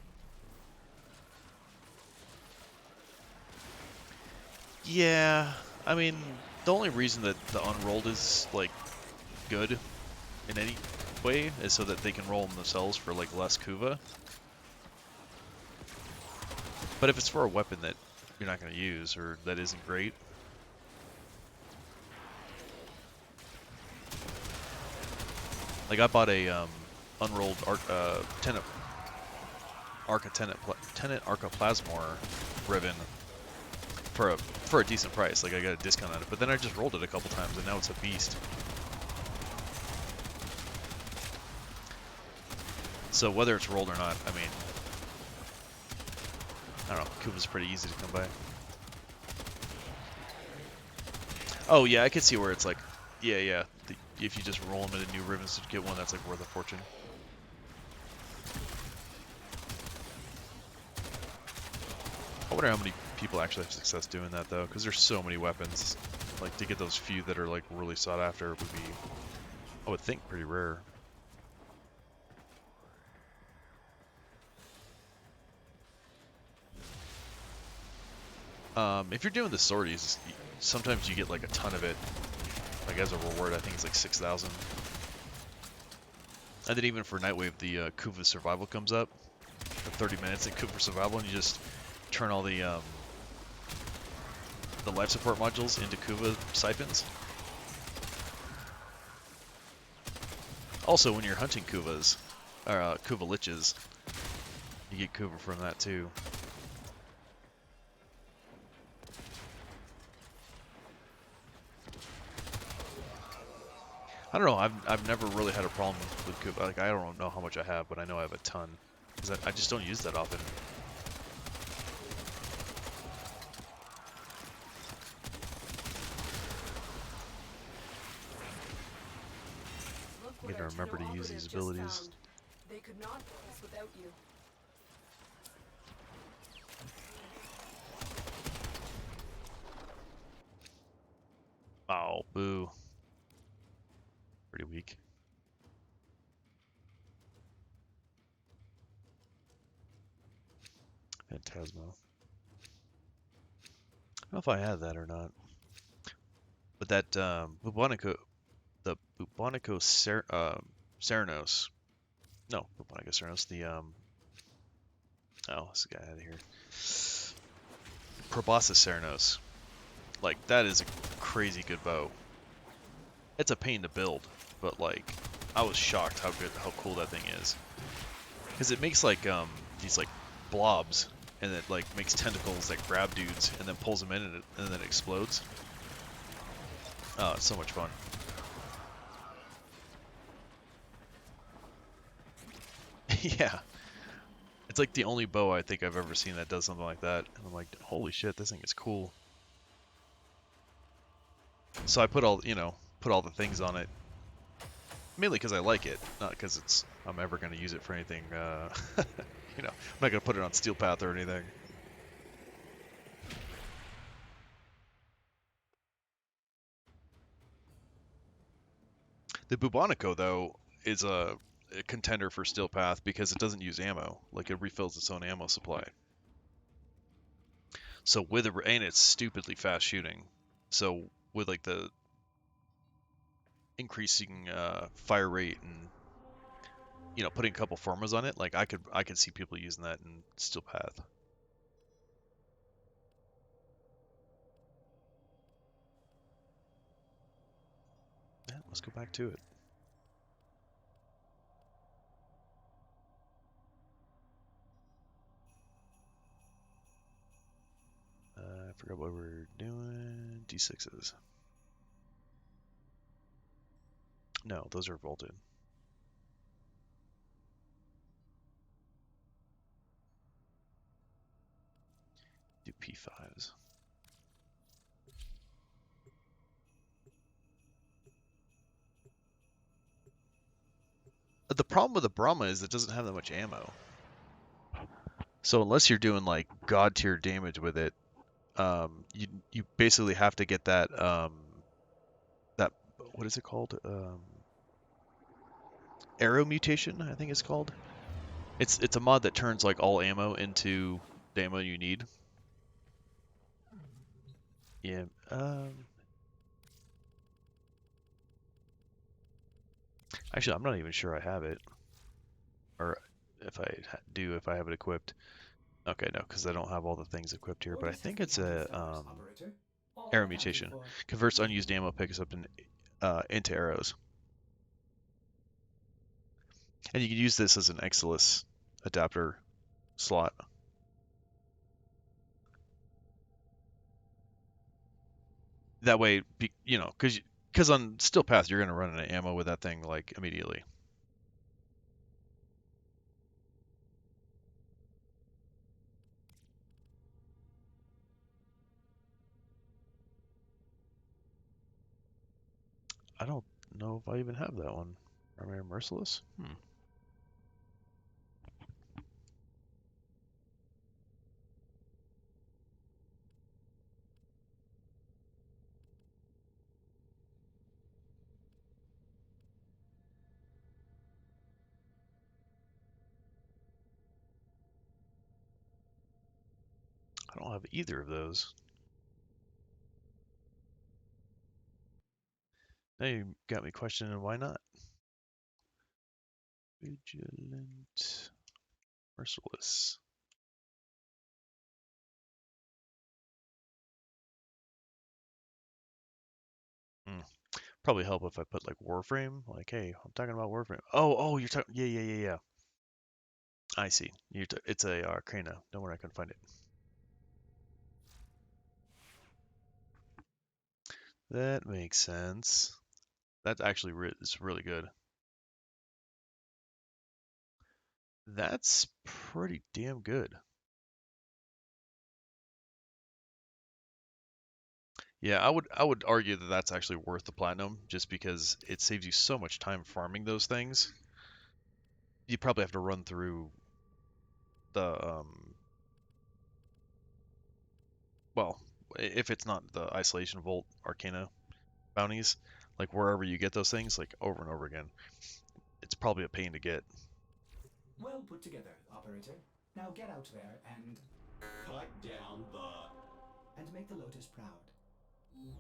Yeah, I mean, the only reason that the unrolled is like good in any way is so that they can roll them themselves for like less kuva. But if it's for a weapon that you're not going to use or that isn't great, like I bought a unrolled Tenet Arca Plasmor ribbon for a decent price. Like I got a discount on it, but then I just rolled it a couple times and now it's a beast. So whether it's rolled or not, I mean, I don't know, Kuva's pretty easy to come by. Oh yeah, I could see where it's like, yeah, if you just roll them into new ribbons to get one that's like worth a fortune. I wonder how many people actually have success doing that though, because there's so many weapons. Like to get those few that are like really sought after would be, I would think, pretty rare. If you're doing the sorties, sometimes you get like a ton of it, like as a reward. I think it's like 6,000. And then even for Nightwave, the Kuva Survival comes up for 30 minutes in Kuva Survival, and you just turn all the life support modules into Kuva siphons. Also, when you're hunting Kuvas, or Kuva Liches, you get Kuva from that too. I don't know. I've never really had a problem with Kuva. Like I don't know how much I have, but I know I have a ton because I just don't use that often. Look You what gotta our remember to Tino use these operative just abilities. found. They could not do this without you. Oh, boo. Pretty weak. Phantasmo. I don't know if I have that or not. But that Bubonico, the Bubonico Ceranos. No, Bubonico Ceranos. The oh, this guy out of here. Proboscis Ceranos. Like that is a crazy good bow. It's a pain to build, but like I was shocked how cool that thing is. Because it makes like these like blobs, and it like makes tentacles that grab dudes and then pulls them in, and then it explodes. Oh, it's so much fun. Yeah. It's like the only bow I think I've ever seen that does something like that. And I'm like, holy shit, this thing is cool. So I put all the things on it. Mainly because I like it, not because I'm ever going to use it for anything, I'm not going to put it on Steel Path or anything. The Bubonico, though, is a contender for Steel Path because it doesn't use ammo. Like, it refills its own ammo supply. So and it's stupidly fast shooting. So with like the increasing fire rate and you know, putting a couple formers on it, like I could see people using that in Steel Path. Yeah, let's go back to it. I forgot what we're doing. D6s. No, those are vaulted. Do P5s. The problem with the Brahma is it doesn't have that much ammo. So unless you're doing like god tier damage with it, you basically have to get that that what is it called? Arrow mutation, I think it's called. It's a mod that turns like all ammo into the ammo you need. Yeah. Actually, I'm not even sure I have it, or if I do, if I have it equipped. Okay, no, because I don't have all the things equipped here. But I think it's a arrow mutation. Converts unused ammo picks up into arrows. And you can use this as an Exilus adapter slot. That way, you know, because on Steel Path you're gonna run out of ammo with that thing like immediately. I don't know if I even have that one. Primary Merciless? I don't have either of those. Now you got me questioning why not. Vigilant, Merciless. Probably help if I put like Warframe. Like, hey, I'm talking about Warframe. Oh, you're talking. Yeah. I see. It's a Arcana. Don't worry, I couldn't find it. That makes sense. That actually is really good. That's pretty damn good. Yeah, I would argue that that's actually worth the platinum just because it saves you so much time farming those things. You probably have to run through the well, if it's not the Isolation Vault Arcana bounties, like wherever you get those things, like over and over again. It's probably a pain to get. Well put together, operator. Now get out there and Cut down the... make the Lotus proud.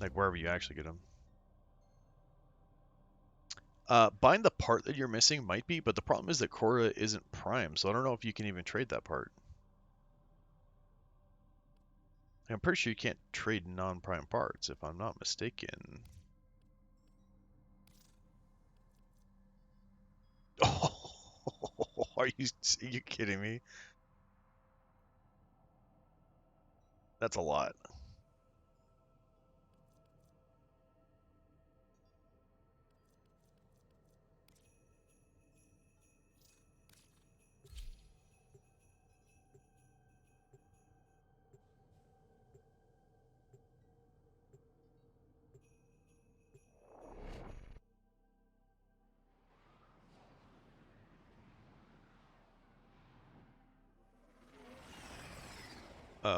Like wherever you actually get them. Buying the part that you're missing might be, but the problem is that Korra isn't prime, so I don't know if you can even trade that part. I'm pretty sure you can't trade non-prime parts, if I'm not mistaken. Oh, are you kidding me? That's a lot.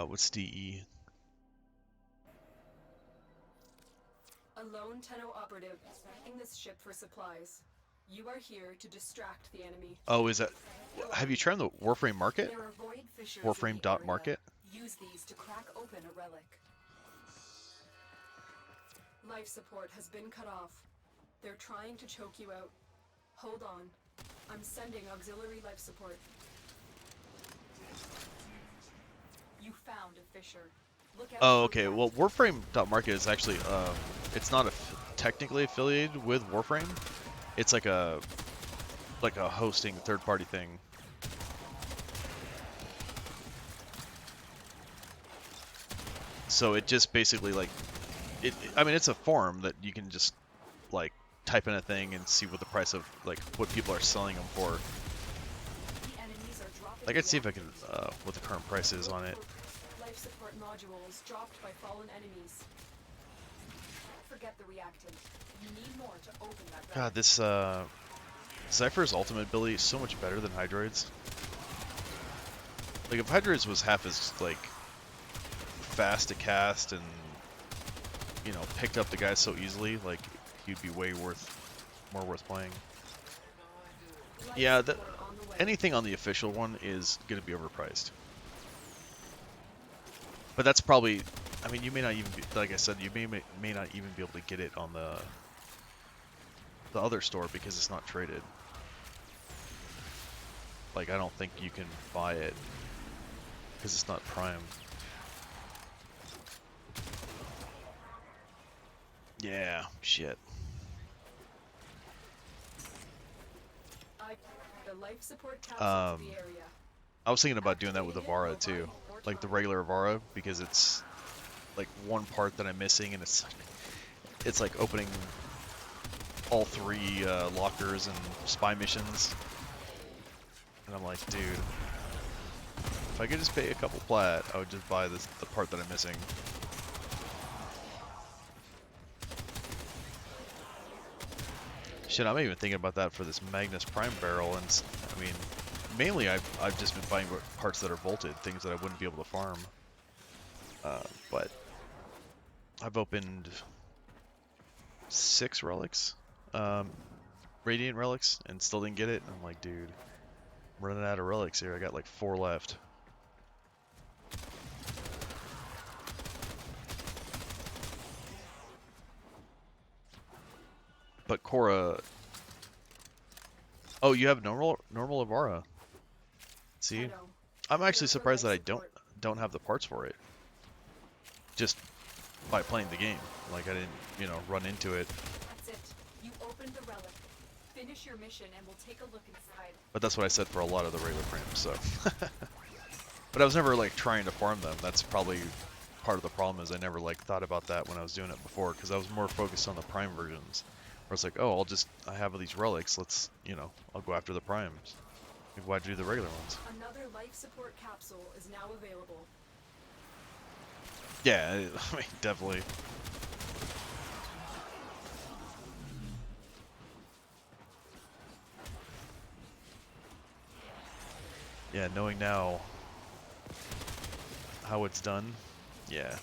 What's DE? A lone Tenno operative in this ship for supplies. You are here to distract the enemy. Oh, is that? Have you tried the Warframe market? There are void fissures Warframe in the area. market. Use these to crack open a relic. Life support has been cut off. They're trying to choke you out. Hold on. I'm sending auxiliary life support. You found a fissure. Look out Oh, for okay. that. Well, Warframe.market is actually it's not technically affiliated with Warframe. It's like a hosting third-party thing. So it just basically like I mean, it's a forum that you can just like type in a thing and see what the price of like what people are selling them for. The enemies are dropping Like, I'd see if I can reactants. what the current price is on it. Life support modules dropped by fallen enemies. Forget the reactant. You need more to open that. God, this Zypher's ultimate ability is so much better than Hydroid's. Like, if Hydroid's was half as like fast to cast and, you know, picked up the guys so easily, like, he'd be way more worth playing. Yeah, anything on the official one is going to be overpriced. But that's probably, I mean, you may not even be, like I said, you may not even be able to get it on the other store because it's not traded. Like, I don't think you can buy it because it's not Prime. Yeah, shit. The life support capsule to the area. I was thinking about doing that with Avara too, like the regular Avara, because it's like one part that I'm missing, and it's like opening all 3 lockers and spy missions, and I'm like, dude, if I could just pay a couple plat, I would just buy the part that I'm missing. Shit, I'm even thinking about that for this Magnus Prime barrel, and I mean, mainly I've just been buying parts that are bolted, things that I wouldn't be able to farm. But I've opened 6 relics, Radiant relics, and still didn't get it. I'm like, dude, I'm running out of relics here. I got like 4 left. But Korra, oh, you have normal Avara. See, I'm actually surprised that I don't have the parts for it. Just by playing the game, like I didn't, you know, run into it. That's it. You opened the relic. Finish your mission, and we'll take a look inside. But that's what I said for a lot of the regular frames. So, but I was never like trying to farm them. That's probably part of the problem, is I never like thought about that when I was doing it before, because I was more focused on the Prime versions. Where it's like, oh, I have these relics. Let's, you know, I'll go after the Primes. Like, why'd you do the regular ones? Another life support capsule is now available. Yeah, I mean, definitely. Yeah, knowing now how it's done, yeah.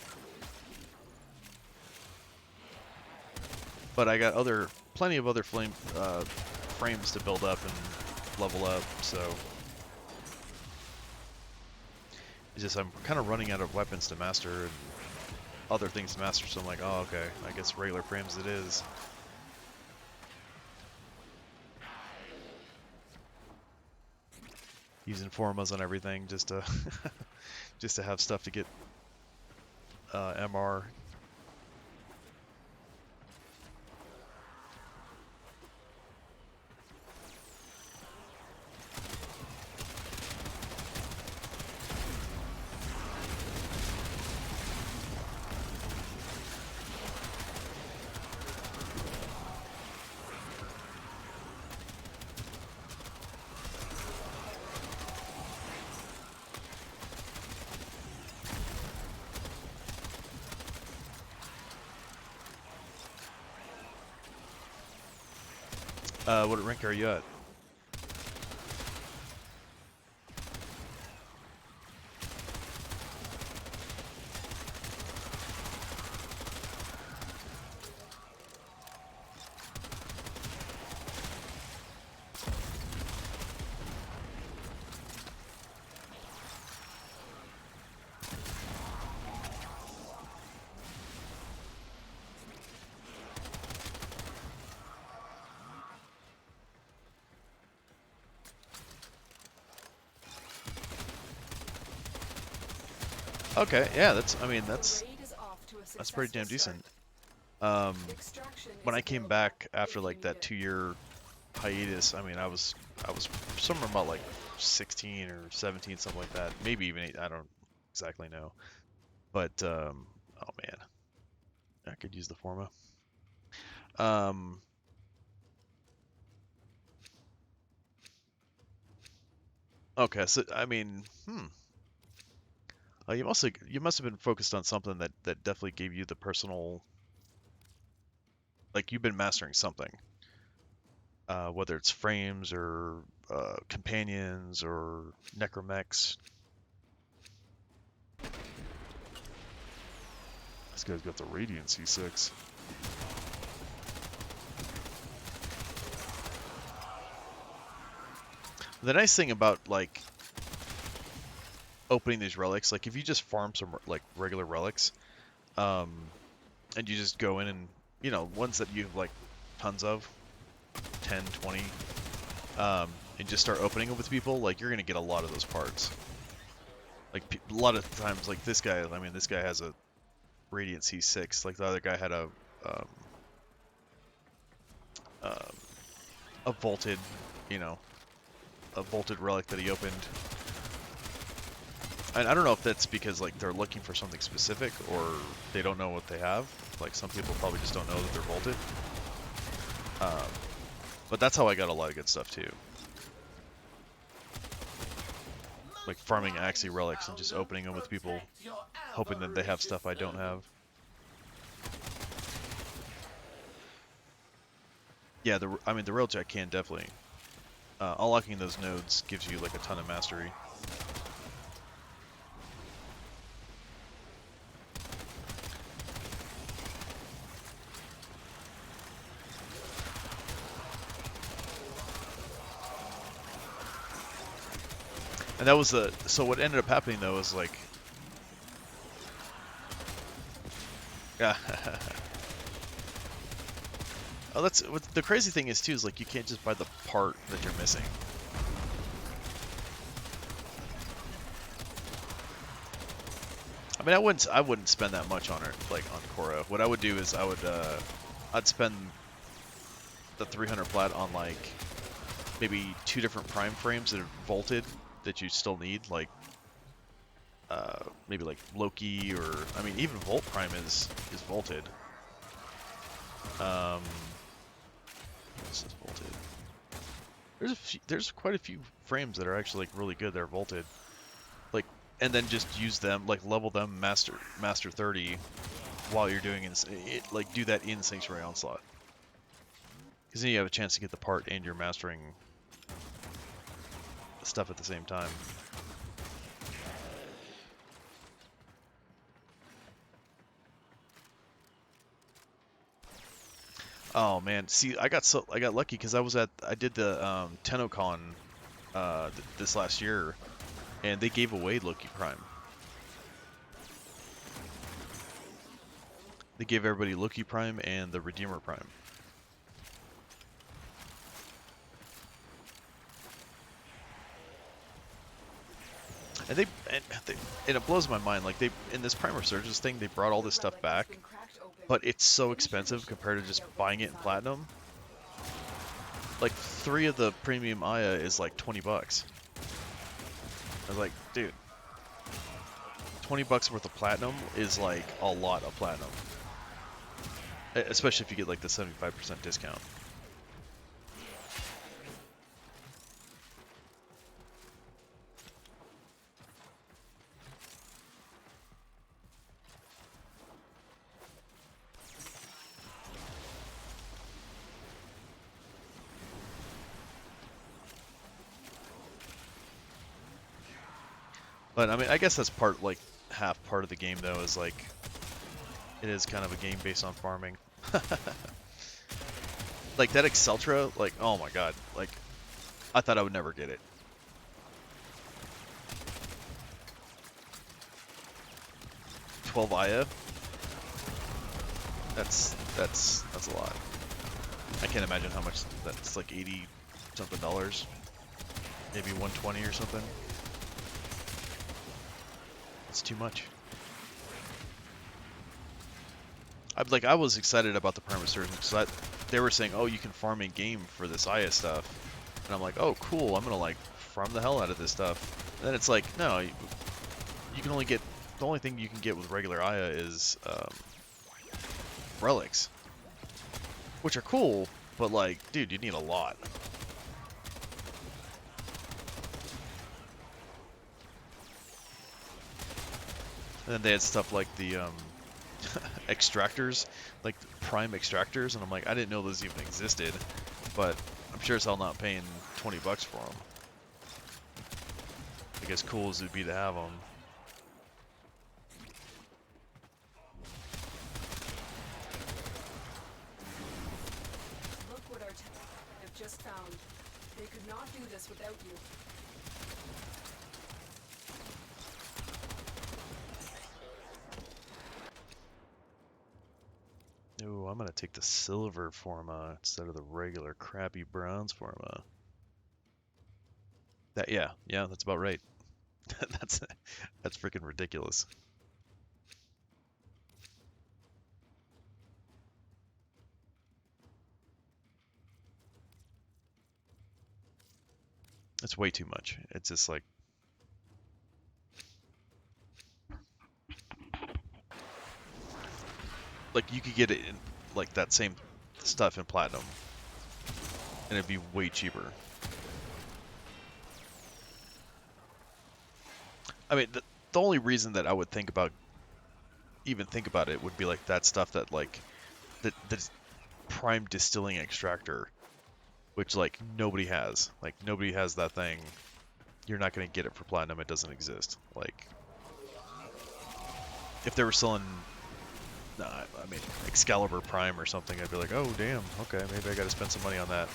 But I got plenty of other frames to build up and level up, so it's just I'm kind of running out of weapons to master and other things to master, so I'm like, oh, okay, I guess regular frames it is. Using formas on everything just to just to have stuff to get MR. What rank are you at? Okay, yeah, that's, I mean, that's The raid is off to a pretty damn successful decent. start. Extraction When is I came available back if after you like need that it. 2-year hiatus, I mean, I was somewhere about like 16 or 17, something like that. Maybe even 8, I don't exactly know. But oh man, I could use the Forma. Okay, so I mean, you must have been focused on something that definitely gave you the personal, like you've been mastering something, whether it's frames or companions or necromechs. This guy's got the Radiant C6. The nice thing about like opening these relics, like if you just farm some like regular relics, and you just go in and, you know, ones that you have like tons of, 10, 20, and just start opening them with people, like you're gonna get a lot of those parts. Like a lot of times, like this guy, I mean, this guy has a Radiant C6, like the other guy had um, a vaulted, you know, a vaulted relic that he opened. And I don't know if that's because like they're looking for something specific or they don't know what they have. Like some people probably just don't know that they're vaulted. But that's how I got a lot of good stuff too. Like farming Axie relics and just opening them with people, hoping that they have stuff I don't have. Yeah, I mean the Railjack can definitely. Unlocking those nodes gives you like a ton of mastery. And that was so what ended up happening though is like, yeah. Oh, that's what the crazy thing is too, is like you can't just buy the part that you're missing. I mean, I wouldn't spend that much on it, like on Korra. What I would do is I'd spend the 300 plat on like maybe 2 different prime frames that are vaulted that you still need, like maybe like Loki, or I mean even Volt Prime is vaulted. This is vaulted. There's quite a few frames that are actually like really good. They're vaulted, like, and then just use them, like level them master 30 while you're doing it, like do that in Sanctuary Onslaught, because then you have a chance to get the part and you're mastering stuff at the same time. Oh man, see, I got lucky because I did the TennoCon this last year, and they gave away Loki Prime. They gave everybody Loki Prime and the Redeemer Prime. And it blows my mind. Like in this Prime Resurgence thing, they brought all this stuff back, but it's so expensive compared to just buying it in Platinum. Like 3 of the premium Aya is like $20. I was like, dude, $20 worth of Platinum is like a lot of Platinum, especially if you get like the 75% discount. But I mean, I guess that's half part of the game though, is like, it is kind of a game based on farming. Like that Exceltra, like, oh my god, like, I thought I would never get it. $12 Aya? That's a lot. I can't imagine how much that's, like 80 something dollars. Maybe 120 or something. It's too much. I was excited about the Prime Resurgence because they were saying, oh, you can farm in game for this Aya stuff, and I'm like, oh, cool, I'm gonna like farm the hell out of this stuff. And then it's like, no, you can only get, the only thing you can get with regular Aya is relics, which are cool, but like, dude, you need a lot. And then they had stuff like the extractors, like prime extractors, and I'm like, I didn't know those even existed, but I'm sure as hell not paying 20 bucks for them. Like, as cool as it'd be to have them. Look what our have just found. They could not do this without you. Ooh, I'm gonna take the silver forma instead of the regular crappy bronze forma. That, yeah, that's about right. that's freaking ridiculous. It's way too much. It's just like, you could get it in like that same stuff in platinum, and it'd be way cheaper. I mean, the only reason that I would even think about it would be like that stuff that like the prime distilling extractor, which like nobody has. Like, nobody has that thing. You're not gonna get it for platinum. It doesn't exist. Like, if they were selling, I mean, Excalibur Prime or something, I'd be like, oh damn, okay, maybe I gotta spend some money on that.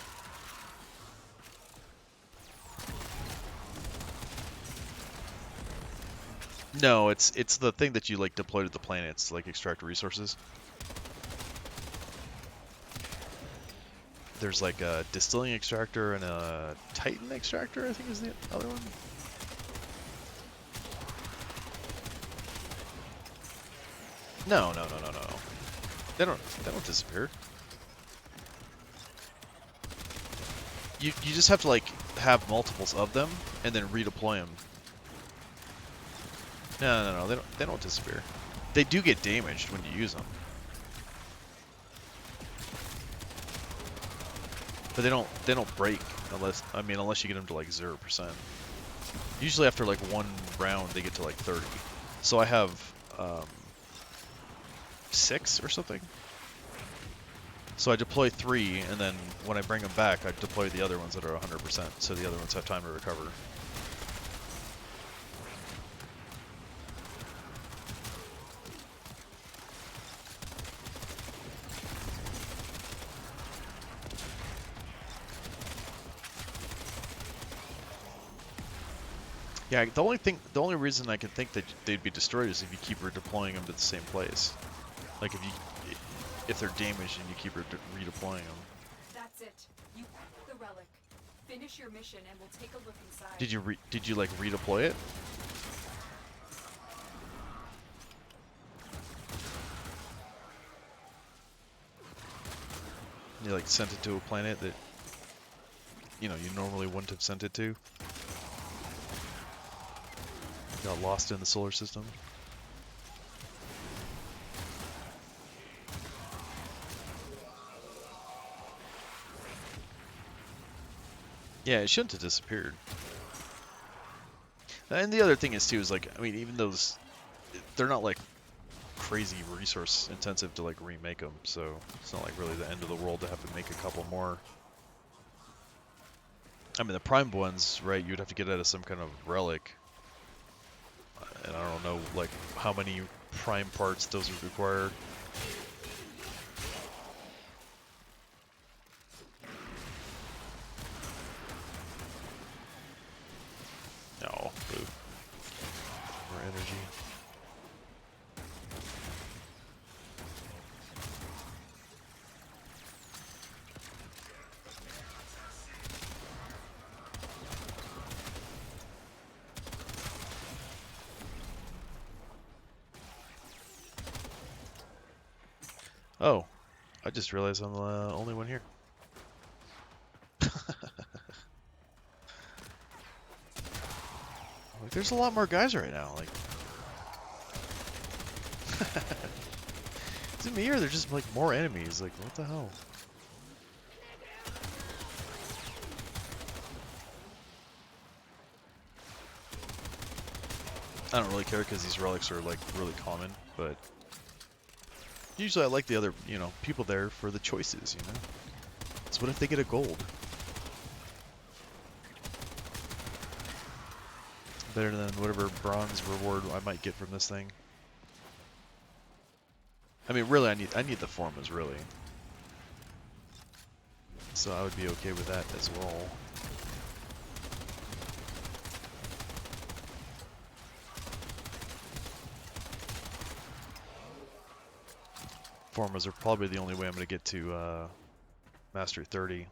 No, it's the thing that you like deploy to the planets to like extract resources. There's like a distilling extractor and a Titan extractor, I think is the other one. No. They don't disappear. You just have to like have multiples of them and then redeploy them. No, they don't disappear. They do get damaged when you use them. But they don't break unless you get them to like 0%. Usually after like one round they get to like 30. So I have 6 or something. So I deploy 3, and then when I bring them back, I deploy the other ones that are 100%, so the other ones have time to recover. Yeah, the only reason I can think that they'd be destroyed is if you keep redeploying them to the same place. Like if they're damaged and you keep redeploying them. That's it. You have the relic. Finish your mission and we'll take a look inside. Did you like redeploy it? You like sent it to a planet that you normally wouldn't have sent it to? Got lost in the solar system. Yeah, it shouldn't have disappeared. And the other thing is too, is like, I mean, even those, they're not like crazy resource intensive to like remake them, so it's not like really the end of the world to have to make a couple more. I mean, the prime ones, right, you'd have to get out of some kind of relic. And I don't know, like, how many prime parts those would require. No, boo. More energy. Oh, I just realized I'm the only one here. Like, there's a lot more guys right now. Like, is it me or they're just like more enemies? Like, what the hell? I don't really care because these relics are like really common, but usually I like the other, you know, people there for the choices, you know? So what if they get a gold? Better than whatever bronze reward I might get from this thing. I mean, really, I need the formas, really. So I would be okay with that as well. Formas are probably the only way I'm going to get to Master 30.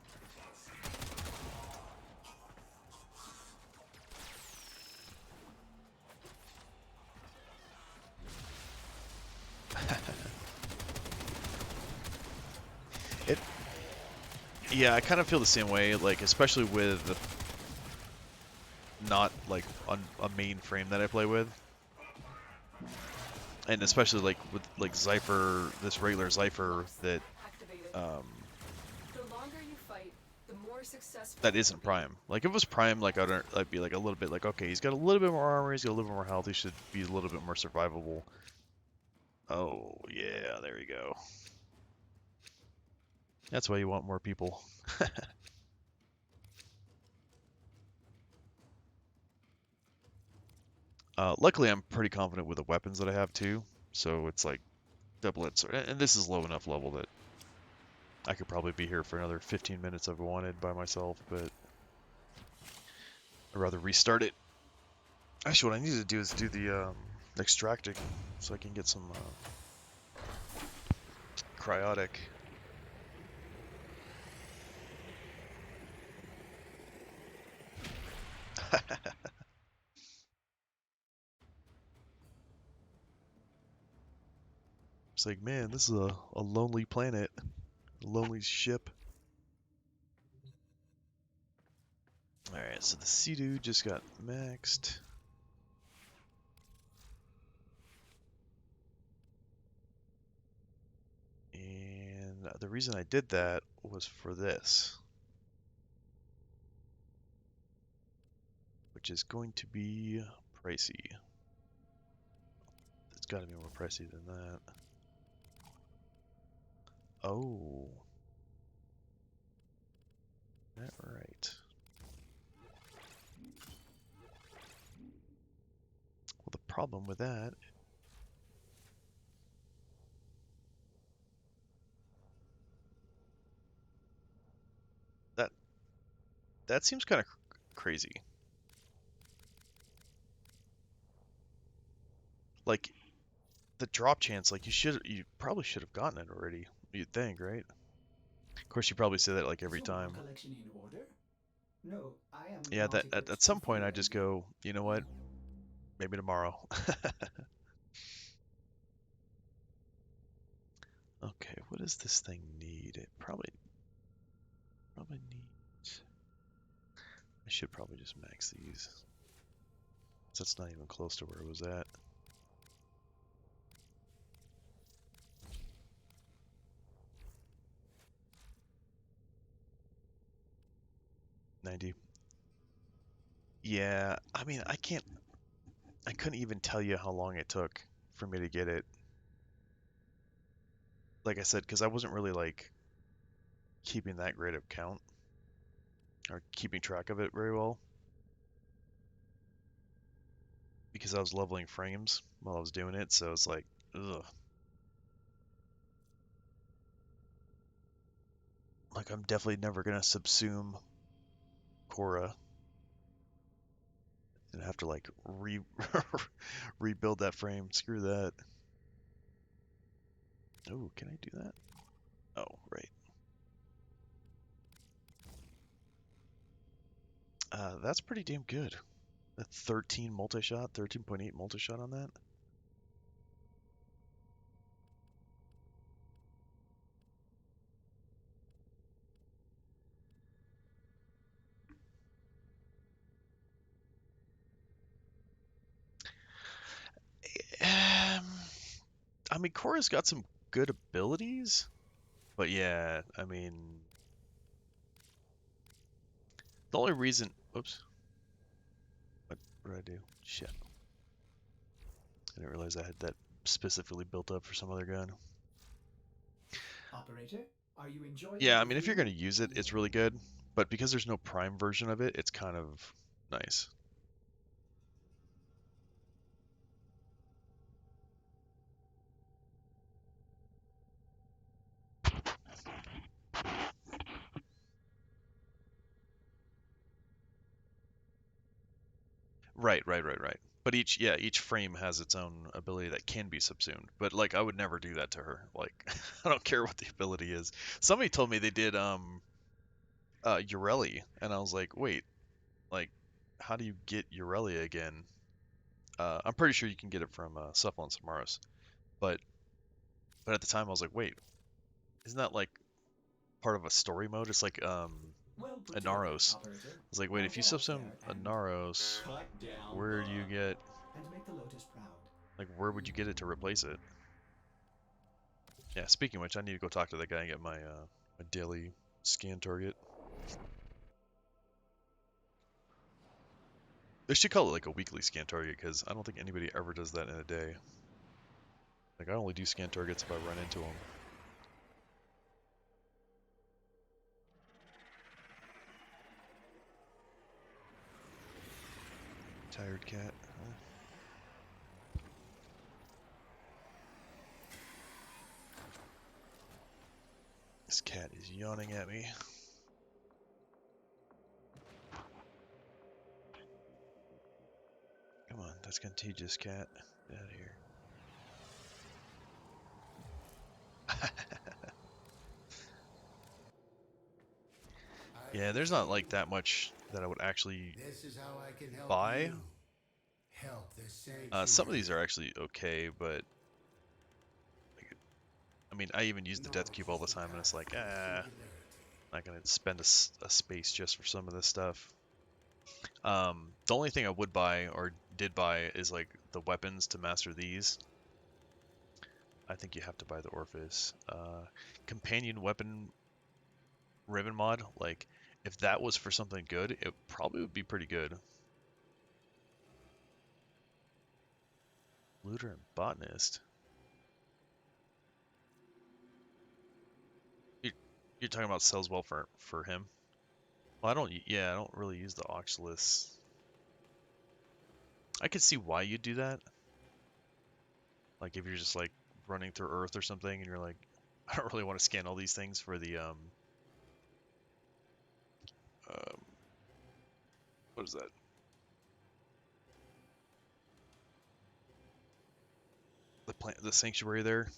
Yeah, I kind of feel the same way, like, especially with not, like, on a main frame that I play with. And especially, like, with, like, Zypher, this regular Zypher that, Activated. um, The longer you fight, the more successful that you'll isn't be. Prime. Like, if it was Prime, like, I'd be, like, a little bit like, okay, he's got a little bit more armor, he's got a little bit more health, he should be a little bit more survivable. Oh, yeah, there you go. That's why you want more people. Luckily, I'm pretty confident with the weapons that I have, too. So it's like double-edged sword. And this is low enough level that I could probably be here for another 15 minutes if I wanted by myself, but I'd rather restart it. Actually, what I need to do is do the extracting so I can get some cryotic. It's like, man, this is a lonely planet, a lonely ship. Alright, so the Sea-Doo just got maxed. And the reason I did that was for this. Which is going to be pricey. It's got to be more pricey than that. Oh. That right. Well, the problem with that that seems kind of crazy. Like the drop chance, like you probably should have gotten it already. You'd think, right? Of course, you probably say that like every So, your time. collection in order? No, I am Yeah, not that equipped at to some point follow I just you. go, you know what? Maybe tomorrow. Okay, what does this thing need? It probably needs. I should probably just max these. So that's not even close to where it was at. $90. Yeah, I mean, I couldn't even tell you how long it took for me to get it. Like I said, because I wasn't really like keeping that great of count or keeping track of it very well because I was leveling frames while I was doing it. So it's like, ugh. Like I'm definitely never gonna subsume Korra and have to like rebuild that frame. Screw that. Oh, can I do that? Oh, right. That's pretty damn good. A 13 multi-shot, 13.8 multi-shot on that. I mean, Korra's got some good abilities, but yeah, I mean, the only reason. Oops. What did I do? Shit. I didn't realize I had that specifically built up for some other gun. Operator, are you enjoying Yeah, I the mean, if you're view? going to use it, it's really good. But because there's no Prime version of it, it's kind of nice. Right. But each frame has its own ability that can be subsumed. But like, I would never do that to her. Like, I don't care what the ability is. Somebody told me they did Ureli, and I was like, wait, like, how do you get Ureli again? I'm pretty sure you can get it from Cephalon Samaras, but at the time I was like, wait, isn't that like part of a story mode? It's like Well put a together, Naros. I operator. was like, wait, Now if you get out subsume there a and Naros, Cut down where do you the... get make the Lotus proud. like where would you get it to replace it? Yeah, speaking of which, I need to go talk to that guy and get my my daily scan target. They should call it like a weekly scan target because I don't think anybody ever does that in a day. Like I only do scan targets if I run into them. Tired cat. Huh? This cat is yawning at me. Come on, that's contagious, cat. Get out of here. Yeah, there's not like that much that I would actually This is how I can help buy. you. Help the sanctuary. Some of these are actually okay, but like, I mean, I even use the death cube all the time, and it's like, not gonna spend a space just for some of this stuff. The only thing I would buy or did buy is like the weapons to master these. I think you have to buy the Orphis. Companion weapon ribbon mod, like if that was for something good, it probably would be pretty good. Looter and botanist. You're talking about sells well for him. Well, I don't. Yeah, I don't really use the Oculus. I could see why you do that. Like if you're just like running through Earth or something, and you're like, I don't really want to scan all these things for the um what is that? The sanctuary there.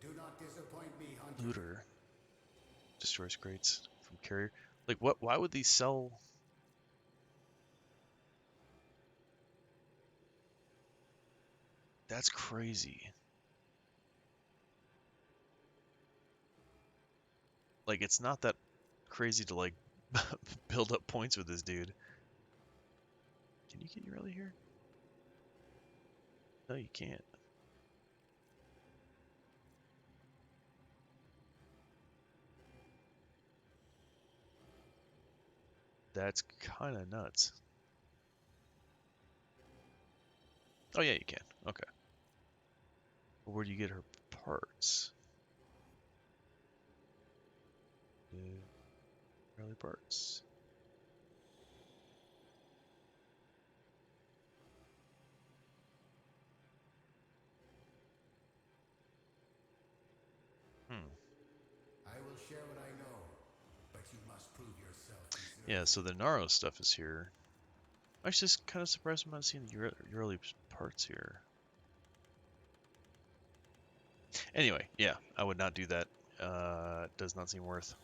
Do not disappoint me, hunter. Looter destroys crates from carrier. Like what? Why would these sell? That's crazy. Like it's not that crazy to like build up points with this dude. Can you get your rally here? No, you can't. That's kind of nuts. Oh yeah, you can. Okay. But where do you get her parts? Rally parts. I will share what I know, but you must prove yourself. Yeah, so the Naro stuff is here. I'm actually just kind of surprised I'm not seeing the early parts here. Anyway, yeah, I would not do that. It does not seem worth.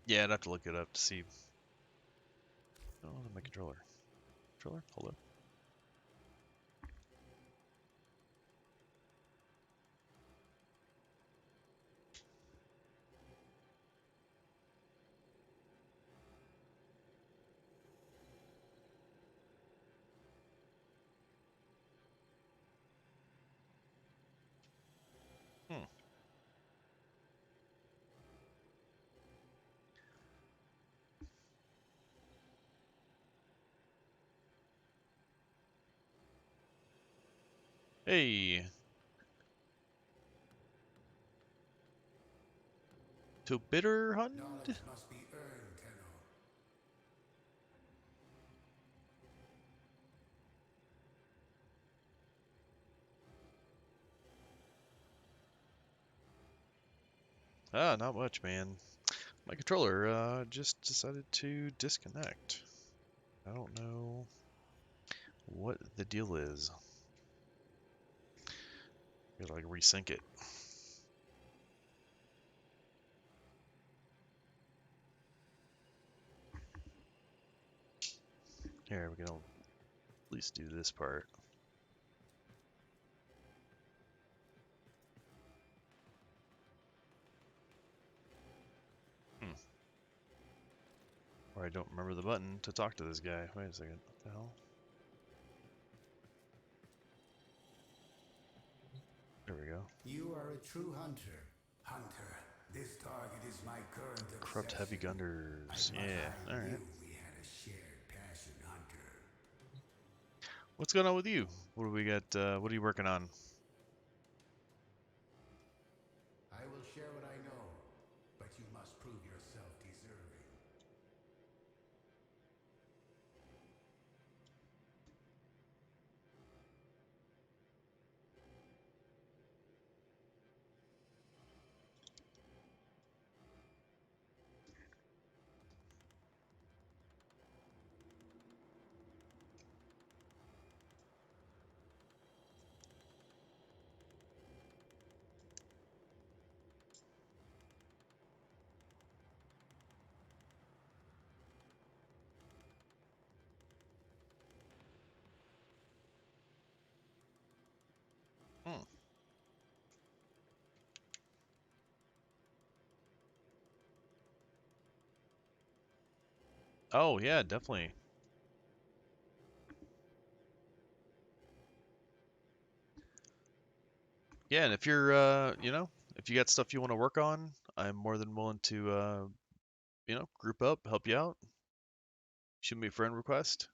Yeah, I'd have to look it up to see. Oh, my controller. Controller? Hold up. Hey. To bitter hunt? Knowledge must be earned, Tenno. Ah, not much, man. My controller just decided to disconnect. I don't know what the deal is. Gotta like resync it. Here, we can at least do this part. Or I don't remember the button to talk to this guy. Wait a second. What the hell? There we go. You are a true hunter. Hunter, this target is my current Corrupt obsession. heavy gunners. I Yeah, thought I alright. knew we had a shared passion, Hunter. What's going on with you? What do we got? What are you working on? I will share what I know, but you must prove yourself deserving. Hmm. Oh, yeah, definitely. Yeah, and if you're, if you got stuff you want to work on, I'm more than willing to, group up, help you out. Shoot me a friend request.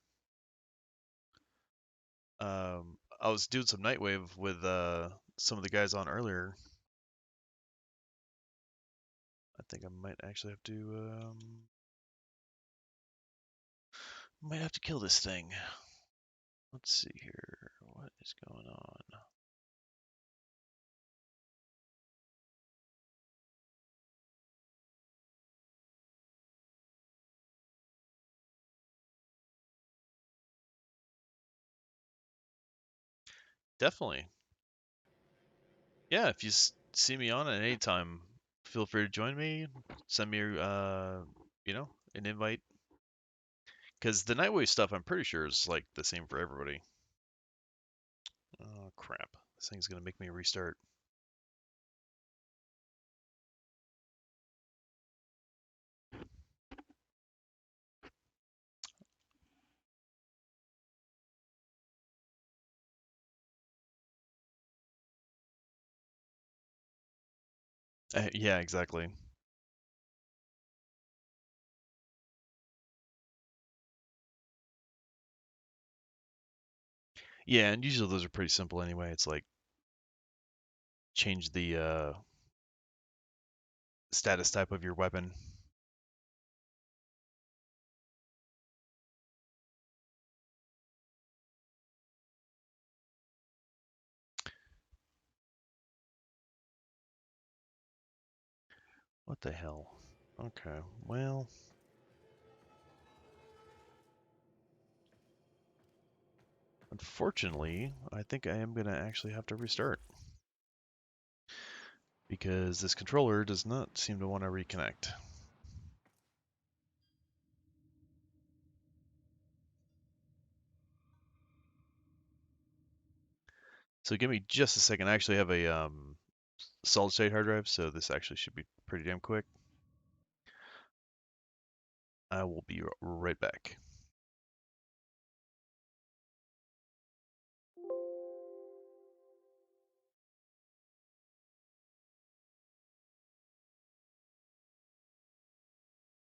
I was doing some Nightwave with some of the guys on earlier. I think I might actually have to, might have to kill this thing. Let's see here. What is going on? Definitely. Yeah, if you see me on at any time, feel free to join me. Send me, an invite. Because the Nightwave stuff, I'm pretty sure is like the same for everybody. Oh crap! This thing's gonna make me restart. Yeah, exactly. Yeah, and usually those are pretty simple anyway. It's like change the status type of your weapon. What the hell? Okay, well. Unfortunately, I think I am going to actually have to restart. Because this controller does not seem to want to reconnect. So give me just a second. I actually have a solid state hard drive, so this actually should be pretty damn quick. I will be right back.